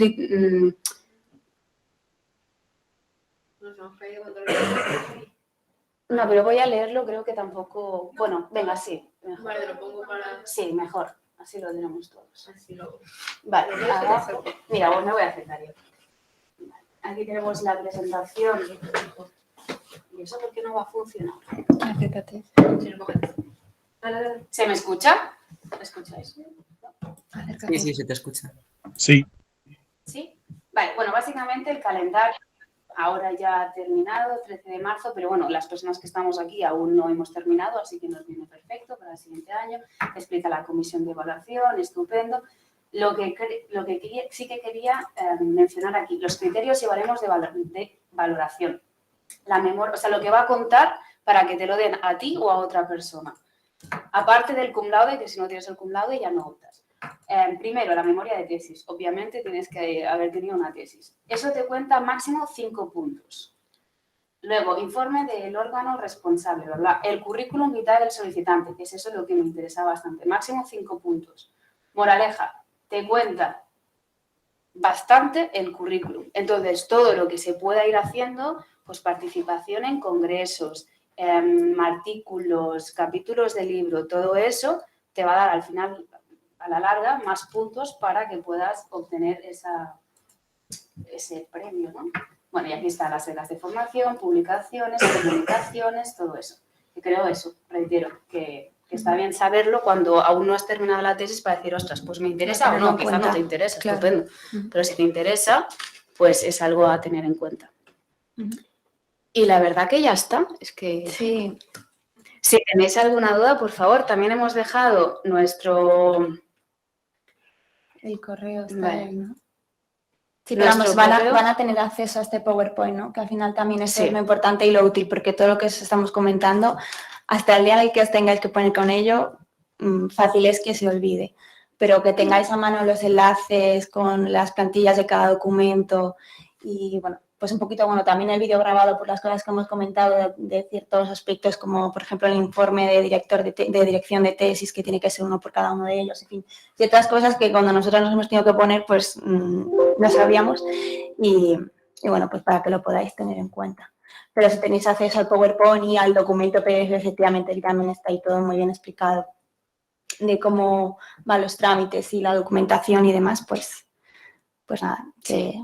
No, pero voy a leerlo, creo que tampoco... Bueno, venga, sí. Mejor. Vale, lo pongo para... Sí, mejor. Así lo tenemos todos. Así lo... Vale, abajo. Mira, pues me voy a acercar yo. Aquí tenemos la presentación. ¿Y eso por qué no va a funcionar? Acércate. ¿Se me escucha? ¿Me escucháis? Acércate. Sí, se te escucha. Sí. ¿Sí? Vale, bueno, básicamente el calendario ahora ya ha terminado, 13 de marzo, pero bueno, las personas que estamos aquí aún no hemos terminado, así que nos viene perfecto para el siguiente año. Explica la comisión de evaluación, estupendo. Lo que sí que quería mencionar aquí, los criterios y baremos de valoración. La memoria, o sea, lo que va a contar para que te lo den a ti o a otra persona. Aparte del cum laude, que si no tienes el cum laude ya no optas. Primero, la memoria de tesis. Obviamente tienes que haber tenido una tesis. Eso te cuenta máximo 5 puntos. Luego, informe del órgano responsable, ¿verdad? El currículum vitae del solicitante, que es eso lo que me interesa bastante. Máximo 5 puntos. Moraleja, te cuenta bastante el currículum. Entonces, todo lo que se pueda ir haciendo, pues participación en congresos, artículos, capítulos de libro, todo eso te va a dar al final, a la larga, más puntos para que puedas obtener ese premio, ¿no? Bueno, y aquí están las reglas de formación, publicaciones, comunicaciones, todo eso. Y creo eso, reitero, que está bien saberlo cuando aún no has terminado la tesis para decir, ostras, pues me interesa o no, quizás no te interesa, claro. estupendo. Pero si te interesa, pues es algo a tener en cuenta. Y la verdad que ya está, es que... Sí. Si tenéis alguna duda, por favor, también hemos dejado nuestro... El correo está Vale. ahí, ¿no? Sí, pero Nuestro vamos, correo. van a tener acceso a este PowerPoint, ¿no? Que al final también es Sí. lo importante y lo útil, porque todo lo que os estamos comentando, hasta el día en el que os tengáis que poner con ello, fácil es que se olvide. Pero que tengáis a mano los enlaces con las plantillas de cada documento y, bueno, pues un poquito, bueno, también el vídeo grabado por las cosas que hemos comentado de ciertos aspectos, como por ejemplo el informe de director de dirección de tesis, que tiene que ser uno por cada uno de ellos, en fin, ciertas cosas que cuando nosotros nos hemos tenido que poner, pues no sabíamos y bueno, pues para que lo podáis tener en cuenta. Pero si tenéis acceso al PowerPoint y al documento PDF, efectivamente, que también está ahí todo muy bien explicado de cómo van los trámites y la documentación y demás, pues nada, que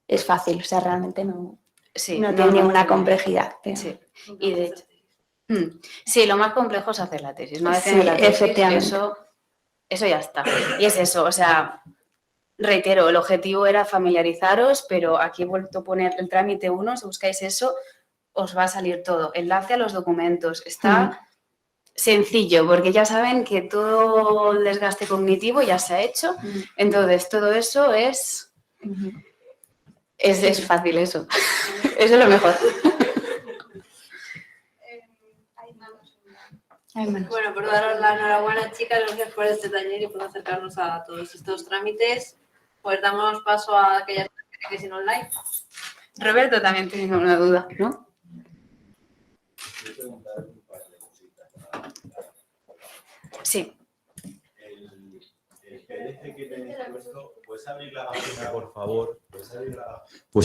es fácil, o sea, realmente no tiene ninguna complejidad. Pero... Sí, y de hecho... Sí, lo más complejo es hacer la tesis. Una vez Sí, tienes la tesis, efectivamente. eso ya está. Y es eso, o sea, reitero, el objetivo era familiarizaros, pero aquí he vuelto a poner el trámite 1, si buscáis eso, os va a salir todo. Enlace a los documentos, está sencillo, porque ya saben que todo el desgaste cognitivo ya se ha hecho, entonces todo eso es fácil eso. Eso es lo mejor. Bueno, por daros la enhorabuena, chicas, gracias por este taller y por acercarnos a todos estos trámites. Pues damos paso a aquellas que siguen online. Roberto también tiene una duda, ¿no? Sí. El PDF que tenéis puesto, ¿puedes abrir la página, por favor? ¿Puedes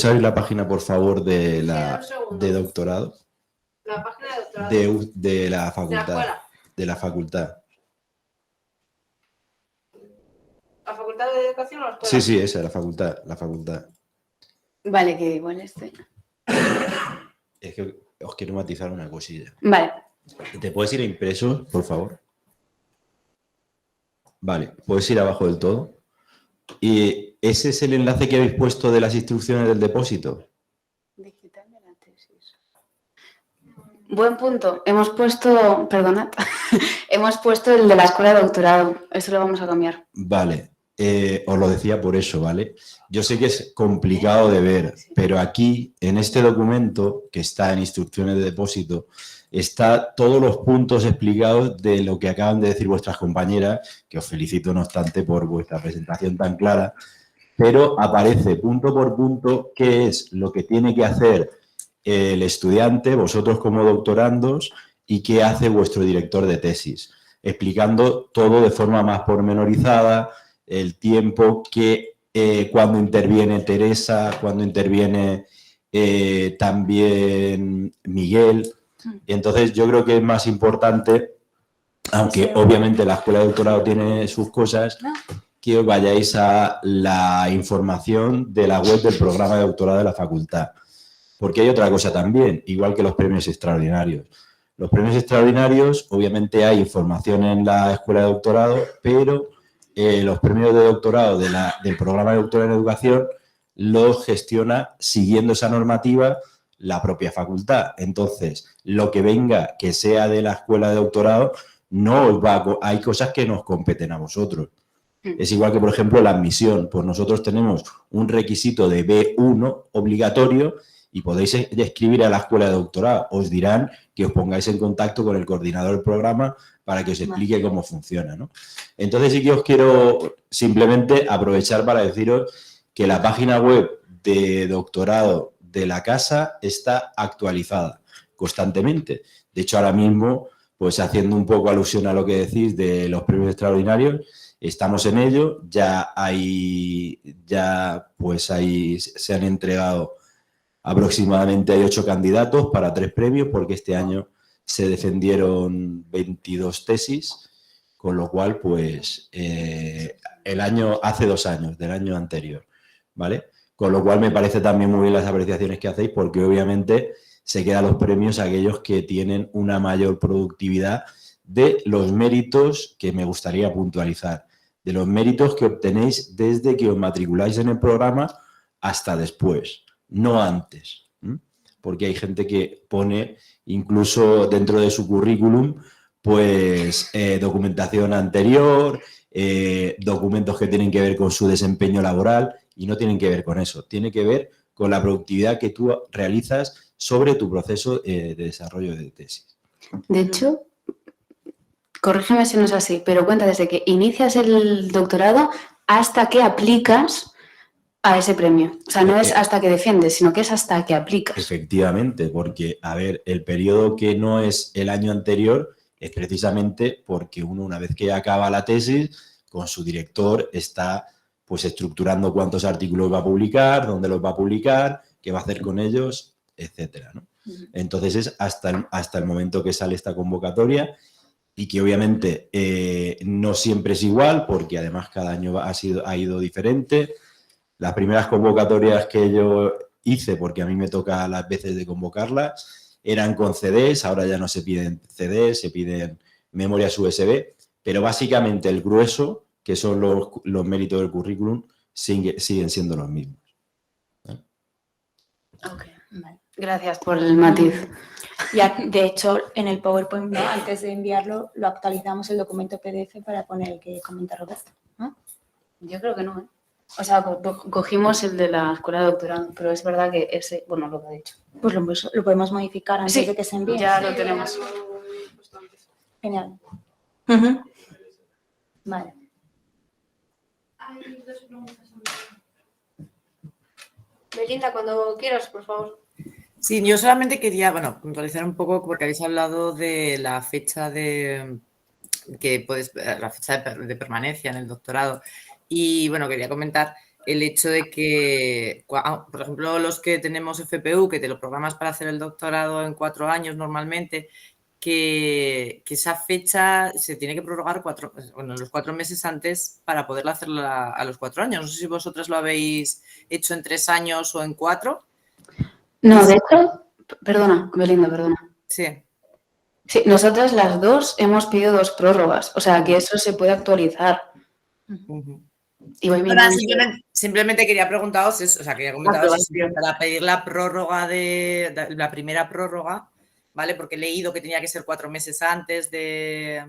abrir la página, por favor, de doctorado? La página de doctorado. De la facultad. escuela. De la facultad. ¿La facultad de educación o la escuela? Sí, esa, la facultad. Vale, que igual estoy. Es que os quiero matizar una cosilla. Vale. ¿Te puedes ir a impresos, por favor? Vale, puedes ir abajo del todo. ¿Y ese es el enlace que habéis puesto de las instrucciones del depósito? Digital de la tesis. Buen punto. Hemos puesto, perdonad, hemos puesto el de la escuela de doctorado. Eso lo vamos a cambiar. Vale, os lo decía por eso, ¿vale? Yo sé que es complicado de ver, pero aquí, en este documento, que está en instrucciones de depósito, está todos los puntos explicados de lo que acaban de decir vuestras compañeras, que os felicito, no obstante, por vuestra presentación tan clara. pero aparece punto por punto qué es lo que tiene que hacer el estudiante, vosotros como doctorandos, y qué hace vuestro director de tesis, explicando todo de forma más pormenorizada, el tiempo, cuando interviene Teresa, cuando interviene también Miguel. Y entonces yo creo que es más importante, aunque obviamente la escuela de doctorado tiene sus cosas, que os vayáis a la información de la web del programa de doctorado de la facultad. Porque hay otra cosa también, igual que los premios extraordinarios. Los premios extraordinarios, obviamente hay información en la escuela de doctorado, pero los premios de doctorado del programa de doctorado en educación los gestiona siguiendo esa normativa la propia facultad. Entonces, lo que venga que sea de la escuela de doctorado, no os va hay cosas que nos competen a vosotros. Es igual que, por ejemplo, la admisión. Pues nosotros tenemos un requisito de B1 obligatorio y podéis escribir a la escuela de doctorado. Os dirán que os pongáis en contacto con el coordinador del programa para que os explique cómo funciona, ¿no? Entonces sí que os quiero simplemente aprovechar para deciros que la página web de doctorado de la casa está actualizada constantemente. De hecho, ahora mismo, pues haciendo un poco alusión a lo que decís de los premios extraordinarios, estamos en ello, se han entregado aproximadamente, hay 8 candidatos para 3 premios, porque este año se defendieron 22 tesis, con lo cual, pues, hace 2 años, del año anterior, ¿vale? Con lo cual me parece también muy bien las apreciaciones que hacéis, porque obviamente se quedan los premios a aquellos que tienen una mayor productividad de los méritos que me gustaría puntualizar, de los méritos que obtenéis desde que os matriculáis en el programa hasta después, no antes, porque hay gente que pone incluso dentro de su currículum pues documentación anterior, documentos que tienen que ver con su desempeño laboral y no tienen que ver con eso, tiene que ver con la productividad que tú realizas sobre tu proceso de desarrollo de tesis. De hecho, corrígeme si no es así, pero cuenta desde que inicias el doctorado hasta que aplicas a ese premio. O sea, no es hasta que defiendes, sino que es hasta que aplicas. Efectivamente, porque, a ver, el periodo que no es el año anterior es precisamente porque uno, una vez que acaba la tesis, con su director está pues estructurando cuántos artículos va a publicar, dónde los va a publicar, qué va a hacer con ellos, etcétera, ¿no? Entonces es hasta el momento que sale esta convocatoria y que obviamente no siempre es igual, porque además cada año ha ido diferente. Las primeras convocatorias que yo hice, porque a mí me toca las veces de convocarlas, eran con CDs, ahora ya no se piden CDs, se piden memorias USB, pero básicamente el grueso, que son los méritos del currículum, siguen siendo los mismos. Ok, vale. Gracias por el matiz. Ya, de hecho, en el PowerPoint, ¿no? Antes de enviarlo, lo actualizamos el documento PDF para poner el que comenta Roberto, ¿no? Yo creo que no, ¿eh? O sea, cogimos el de la escuela de doctorado, pero es verdad que ese, bueno, lo que ha dicho. Pues lo podemos modificar antes de que se envíe. Ya lo tenemos. Genial. Vale. Hay 2 preguntas. Belinda, cuando quieras, por favor. Sí, yo solamente quería, puntualizar un poco porque habéis hablado de la fecha de permanencia en el doctorado y, bueno, quería comentar el hecho de que, por ejemplo, los que tenemos FPU, que te lo programas para hacer el doctorado en 4 años normalmente, que esa fecha se tiene que prorrogar los 4 meses antes para poderla hacer a los 4 años. No sé si vosotras lo habéis hecho en 3 años o en 4. No, de hecho, perdona, Belinda, perdona. Sí. Sí, nosotras las dos hemos pedido 2 prórrogas, o sea que eso se puede actualizar. Y voy mirando. Simplemente quería preguntaros para pedir la prórroga de la primera prórroga, ¿vale? Porque he leído que tenía que ser 4 meses antes de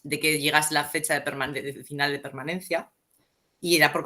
que llegase la fecha de final de permanencia. Y era por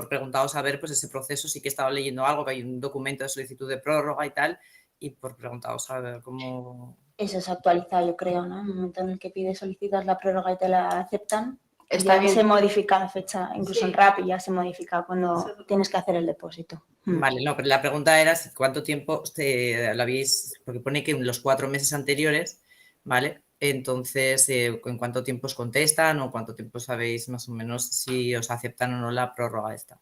preguntaros a ver, pues ese proceso, sí que he estado leyendo algo, que hay un documento de solicitud de prórroga y tal, y por preguntaros a ver cómo... Eso es actualizado, yo creo, ¿no? En el momento en el que solicitas la prórroga y te la aceptan, Está bien. Se modifica la fecha, incluso en RAPI ya se modifica cuando tienes que hacer el depósito. Vale, no, pero la pregunta era cuánto tiempo lo habéis, porque pone que en los 4 meses anteriores, ¿vale? Entonces, ¿en cuánto tiempo os contestan o cuánto tiempo sabéis más o menos si os aceptan o no la prórroga esta?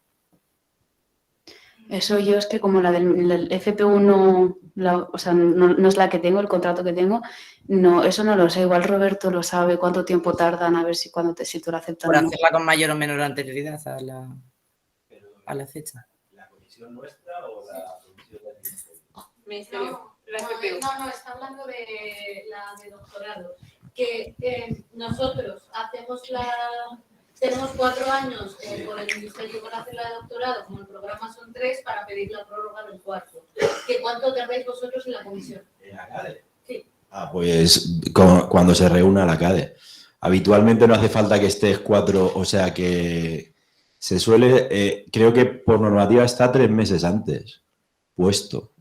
Eso yo es que como la del FP1 no es la que tengo, el contrato que tengo, no, eso no lo sé. Igual Roberto lo sabe, cuánto tiempo tardan, a ver si tú lo aceptas. Por hacerla con mayor o menor anterioridad a la fecha. ¿La comisión nuestra o la comisión del Ministerio. No, está hablando de la de doctorado. Que nosotros tenemos 4 años por el Ministerio para hacer la de doctorado, como el programa son 3, para pedir la prórroga del 4. ¿Que cuánto tardáis vosotros en la comisión? ¿En la CADE? Sí. Pues cuando se reúna la CADE. Habitualmente no hace falta que estés 4, o sea que se suele, creo que por normativa está 3 meses antes puesto.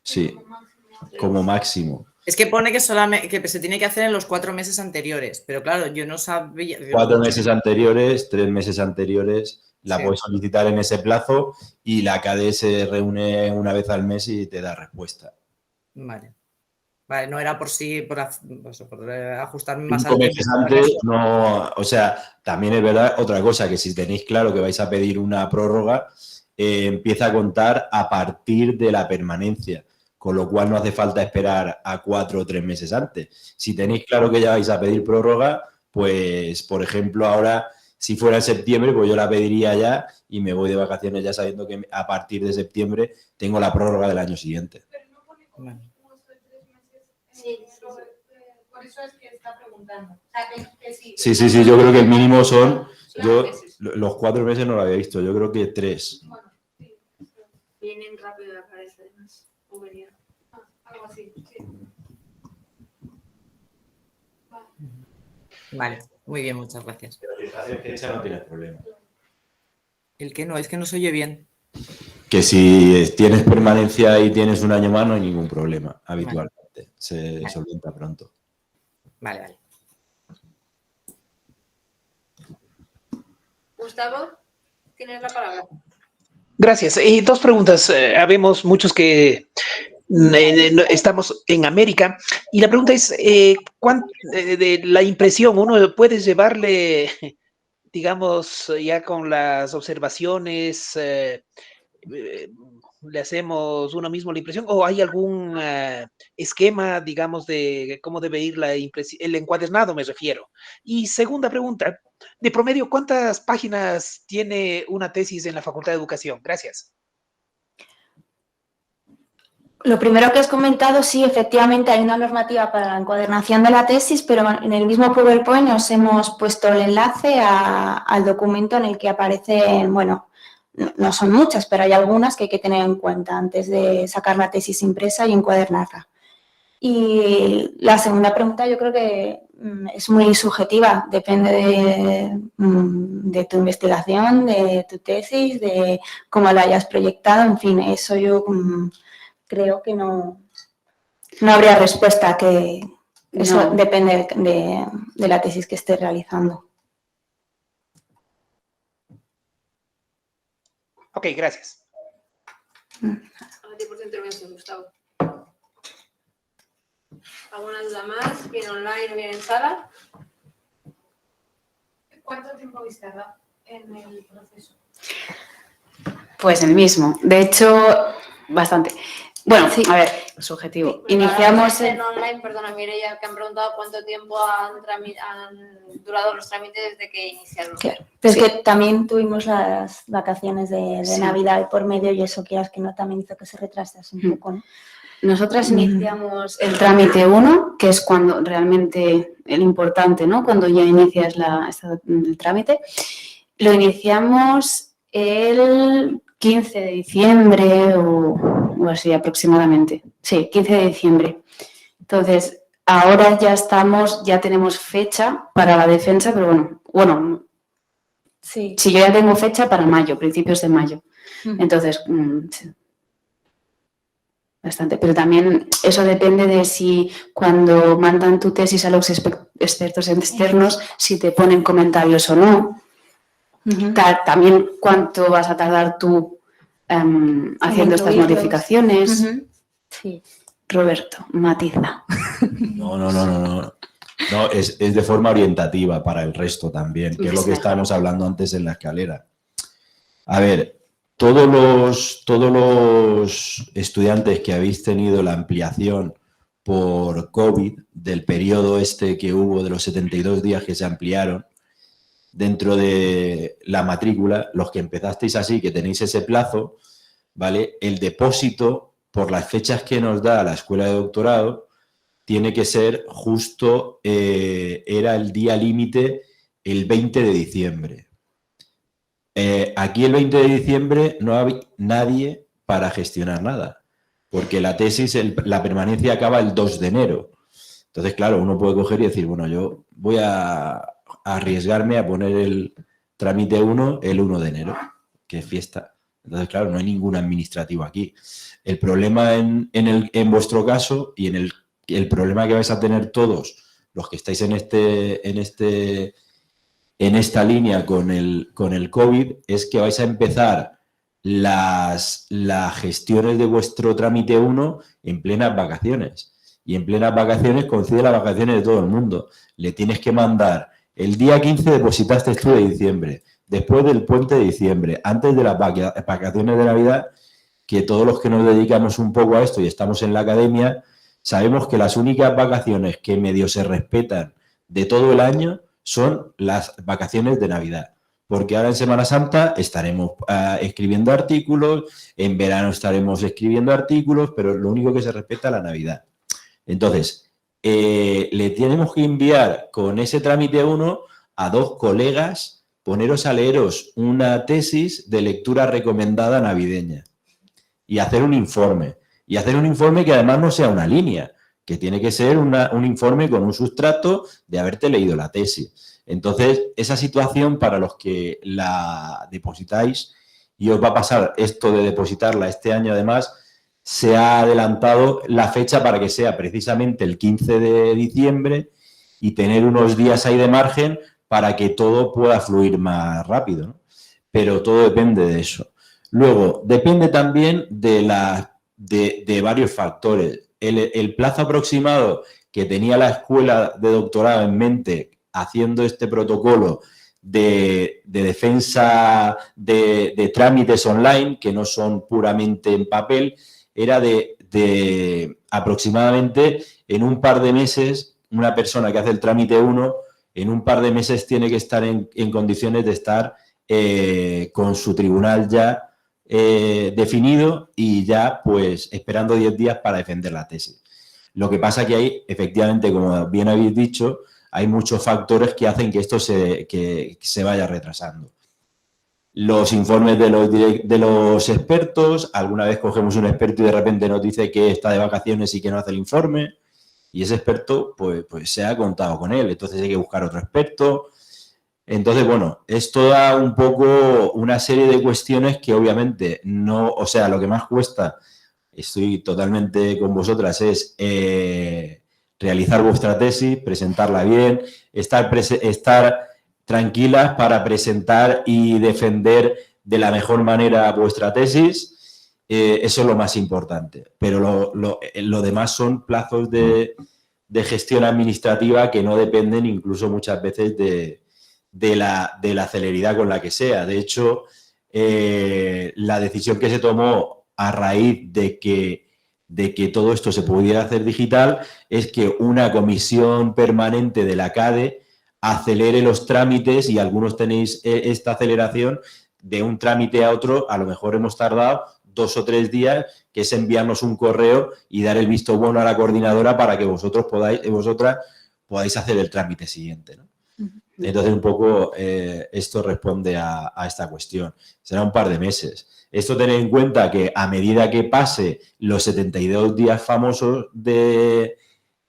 Sí, como máximo. Es que pone que se tiene que hacer en los 4 meses anteriores, pero claro, yo no sabía... 4 meses anteriores, 3 meses anteriores, la Sí. puedes solicitar en ese plazo y la CADE se reúne una vez al mes y te da respuesta. Vale, no era por ajustarme más 5 al tiempo. meses antes, no, o sea, también es verdad otra cosa, que si tenéis claro que vais a pedir una prórroga, empieza a contar a partir de la permanencia, con lo cual no hace falta esperar a 4 o 3 meses antes. Si tenéis claro que ya vais a pedir prórroga, pues, por ejemplo, ahora, si fuera en septiembre, pues yo la pediría ya y me voy de vacaciones ya sabiendo que a partir de septiembre tengo la prórroga del año siguiente. Vale. Sí. Por eso es que está preguntando. O sea, que sí. Sí, yo creo que el mínimo son, Claro. los 4 meses no lo había visto, yo creo que 3. Bueno, sí. Vienen rápido, aparece además. O venía. Algo así, sí. Vale, muy bien, muchas gracias. No tienes problema. El que no, es que no se oye bien. Que si tienes permanencia y tienes un año más, no hay ningún problema, habitualmente. Se solventa pronto. Vale. Gustavo, tienes la palabra. Gracias. 2 preguntas. Habemos muchos que estamos en América y la pregunta es, de la impresión, ¿uno puede llevarle, digamos, ya con las observaciones, le hacemos uno mismo la impresión o hay algún esquema, digamos, de cómo debe ir el encuadernado, me refiero? Y segunda pregunta, de promedio, ¿cuántas páginas tiene una tesis en la Facultad de Educación? Gracias. Lo primero que has comentado, sí, efectivamente hay una normativa para la encuadernación de la tesis, pero en el mismo PowerPoint os hemos puesto el enlace al documento en el que aparecen, bueno, no son muchas, pero hay algunas que hay que tener en cuenta antes de sacar la tesis impresa y encuadernarla. Y la segunda pregunta yo creo que es muy subjetiva, depende de tu investigación, de tu tesis, de cómo la hayas proyectado, en fin, eso yo creo que no habría respuesta, que eso depende de la tesis que estés realizando. Ok, gracias. A ti por tu intervención, Gustavo. ¿Alguna duda más? ¿Bien online o bien en sala? ¿Cuánto tiempo habéis tardado en el proceso? Pues el mismo. De hecho, bastante. Bueno, sí, a ver, subjetivo. Iniciamos en online, perdona, Mireia, que han preguntado cuánto tiempo han durado los trámites desde que iniciaron. Claro, pero es que también tuvimos las vacaciones de Sí. Navidad por medio y eso, quieras que no, también hizo que se retrasase un poco, ¿no? Nosotras iniciamos el trámite 1, que es cuando realmente el importante, ¿no? Cuando ya inicias el trámite. Lo iniciamos el 15 de diciembre o así aproximadamente. Sí, 15 de diciembre. Entonces, ahora ya tenemos fecha para la defensa, pero bueno, Sí. yo ya tengo fecha para mayo, principios de mayo. Entonces, Bastante, pero también eso depende de si cuando mandan tu tesis a los expertos externos, si te ponen comentarios o no. También cuánto vas a tardar tú haciendo estas modificaciones. Sí. Roberto, matiza. No. No, es de forma orientativa para el resto también, que es lo que estábamos hablando antes en la escalera. A ver, todos los estudiantes que habéis tenido la ampliación por COVID del periodo este que hubo de los 72 días que se ampliaron dentro de la matrícula, los que empezasteis así, que tenéis ese plazo, ¿vale? El depósito, por las fechas que nos da la escuela de doctorado, tiene que ser justo, era el día límite el 20 de diciembre. Aquí el 20 de diciembre no hay nadie para gestionar nada, porque la tesis, la permanencia acaba el 2 de enero. Entonces, claro, uno puede coger y decir, bueno, yo voy a arriesgarme a poner el trámite 1 el 1 de enero, que es fiesta. Entonces, claro, no hay ningún administrativo aquí. El problema en vuestro caso y el problema que vais a tener todos los que estáis en esta línea con el COVID es que vais a empezar las gestiones de vuestro trámite 1 en plenas vacaciones. Y en plenas vacaciones coincide las vacaciones de todo el mundo. Le tienes que mandar el día 15 depositaste tú de diciembre, después del puente de diciembre, antes de las vacaciones de Navidad, que todos los que nos dedicamos un poco a esto y estamos en la academia, sabemos que las únicas vacaciones que medio se respetan de todo el año son las vacaciones de Navidad. Porque ahora en Semana Santa estaremos escribiendo artículos, en verano estaremos escribiendo artículos, pero lo único que se respeta es la Navidad. Entonces, le tenemos que enviar con ese trámite 1 a 2 colegas, poneros a leeros una tesis de lectura recomendada navideña y hacer un informe. Y hacer un informe que además no sea una línea, que tiene que ser un informe con un sustrato de haberte leído la tesis. Entonces, esa situación para los que la depositáis, y os va a pasar esto de depositarla este año además, se ha adelantado la fecha para que sea precisamente el 15 de diciembre y tener unos días ahí de margen para que todo pueda fluir más rápido, ¿no? Pero todo depende de eso. Luego, depende también de varios factores. El plazo aproximado que tenía la escuela de doctorado en mente haciendo este protocolo de defensa de trámites online, que no son puramente en papel, era de aproximadamente en un par de meses, una persona que hace el trámite 1, en un par de meses tiene que estar en condiciones de estar con su tribunal ya definido y ya pues esperando 10 días para defender la tesis. Lo que pasa que hay, efectivamente, como bien habéis dicho, hay muchos factores que hacen que esto se vaya retrasando. Los informes de los expertos, alguna vez cogemos un experto y de repente nos dice que está de vacaciones y que no hace el informe, y ese experto pues se ha contado con él, entonces hay que buscar otro experto. Entonces, bueno, es toda un poco una serie de cuestiones que obviamente no, o sea, lo que más cuesta, estoy totalmente con vosotras, es realizar vuestra tesis, presentarla bien, estar tranquilas para presentar y defender de la mejor manera vuestra tesis. Eso es lo más importante. Pero lo demás son plazos de gestión administrativa que no dependen incluso muchas veces de la celeridad con la que sea. De hecho, la decisión que se tomó a raíz de que todo esto se pudiera hacer digital es que una comisión permanente de la CADE acelere los trámites, y algunos tenéis esta aceleración de un trámite a otro. A lo mejor hemos tardado 2 o 3 días, que es enviarnos un correo y dar el visto bueno a la coordinadora para que vosotras podáis hacer el trámite siguiente, ¿no? Entonces, un poco esto responde a esta cuestión. Será un par de meses. Esto tened en cuenta que a medida que pase los 72 días famosos de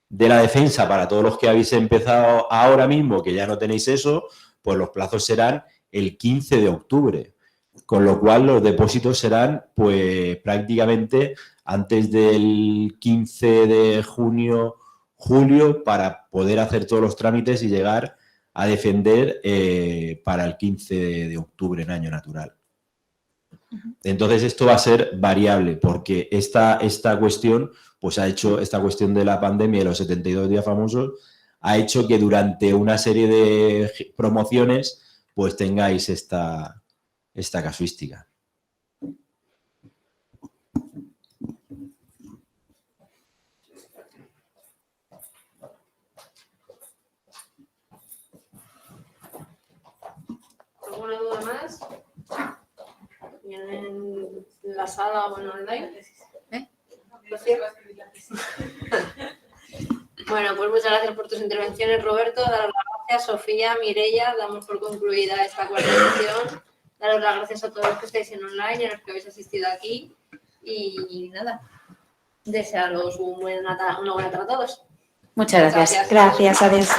la defensa, para todos los que habéis empezado ahora mismo, que ya no tenéis eso, pues los plazos serán el 15 de octubre. Con lo cual los depósitos serán pues prácticamente antes del 15 de junio, julio, para poder hacer todos los trámites y llegar a defender para el 15 de octubre en año natural. Entonces esto va a ser variable porque esta cuestión, pues ha hecho, esta cuestión de la pandemia y los 72 días famosos, ha hecho que durante una serie de promociones pues tengáis esta casuística. ¿Alguna duda más? ¿Bien en la sala o en online? Bueno, pues muchas gracias por tus intervenciones, Roberto. Daros las gracias, Sofía, Mireia. Damos por concluida esta cuarta sesión. Daros las gracias a todos los que estáis en online y a los que habéis asistido aquí. Y nada, desearos una buena tarde a todos. Muchas gracias. Gracias, adiós.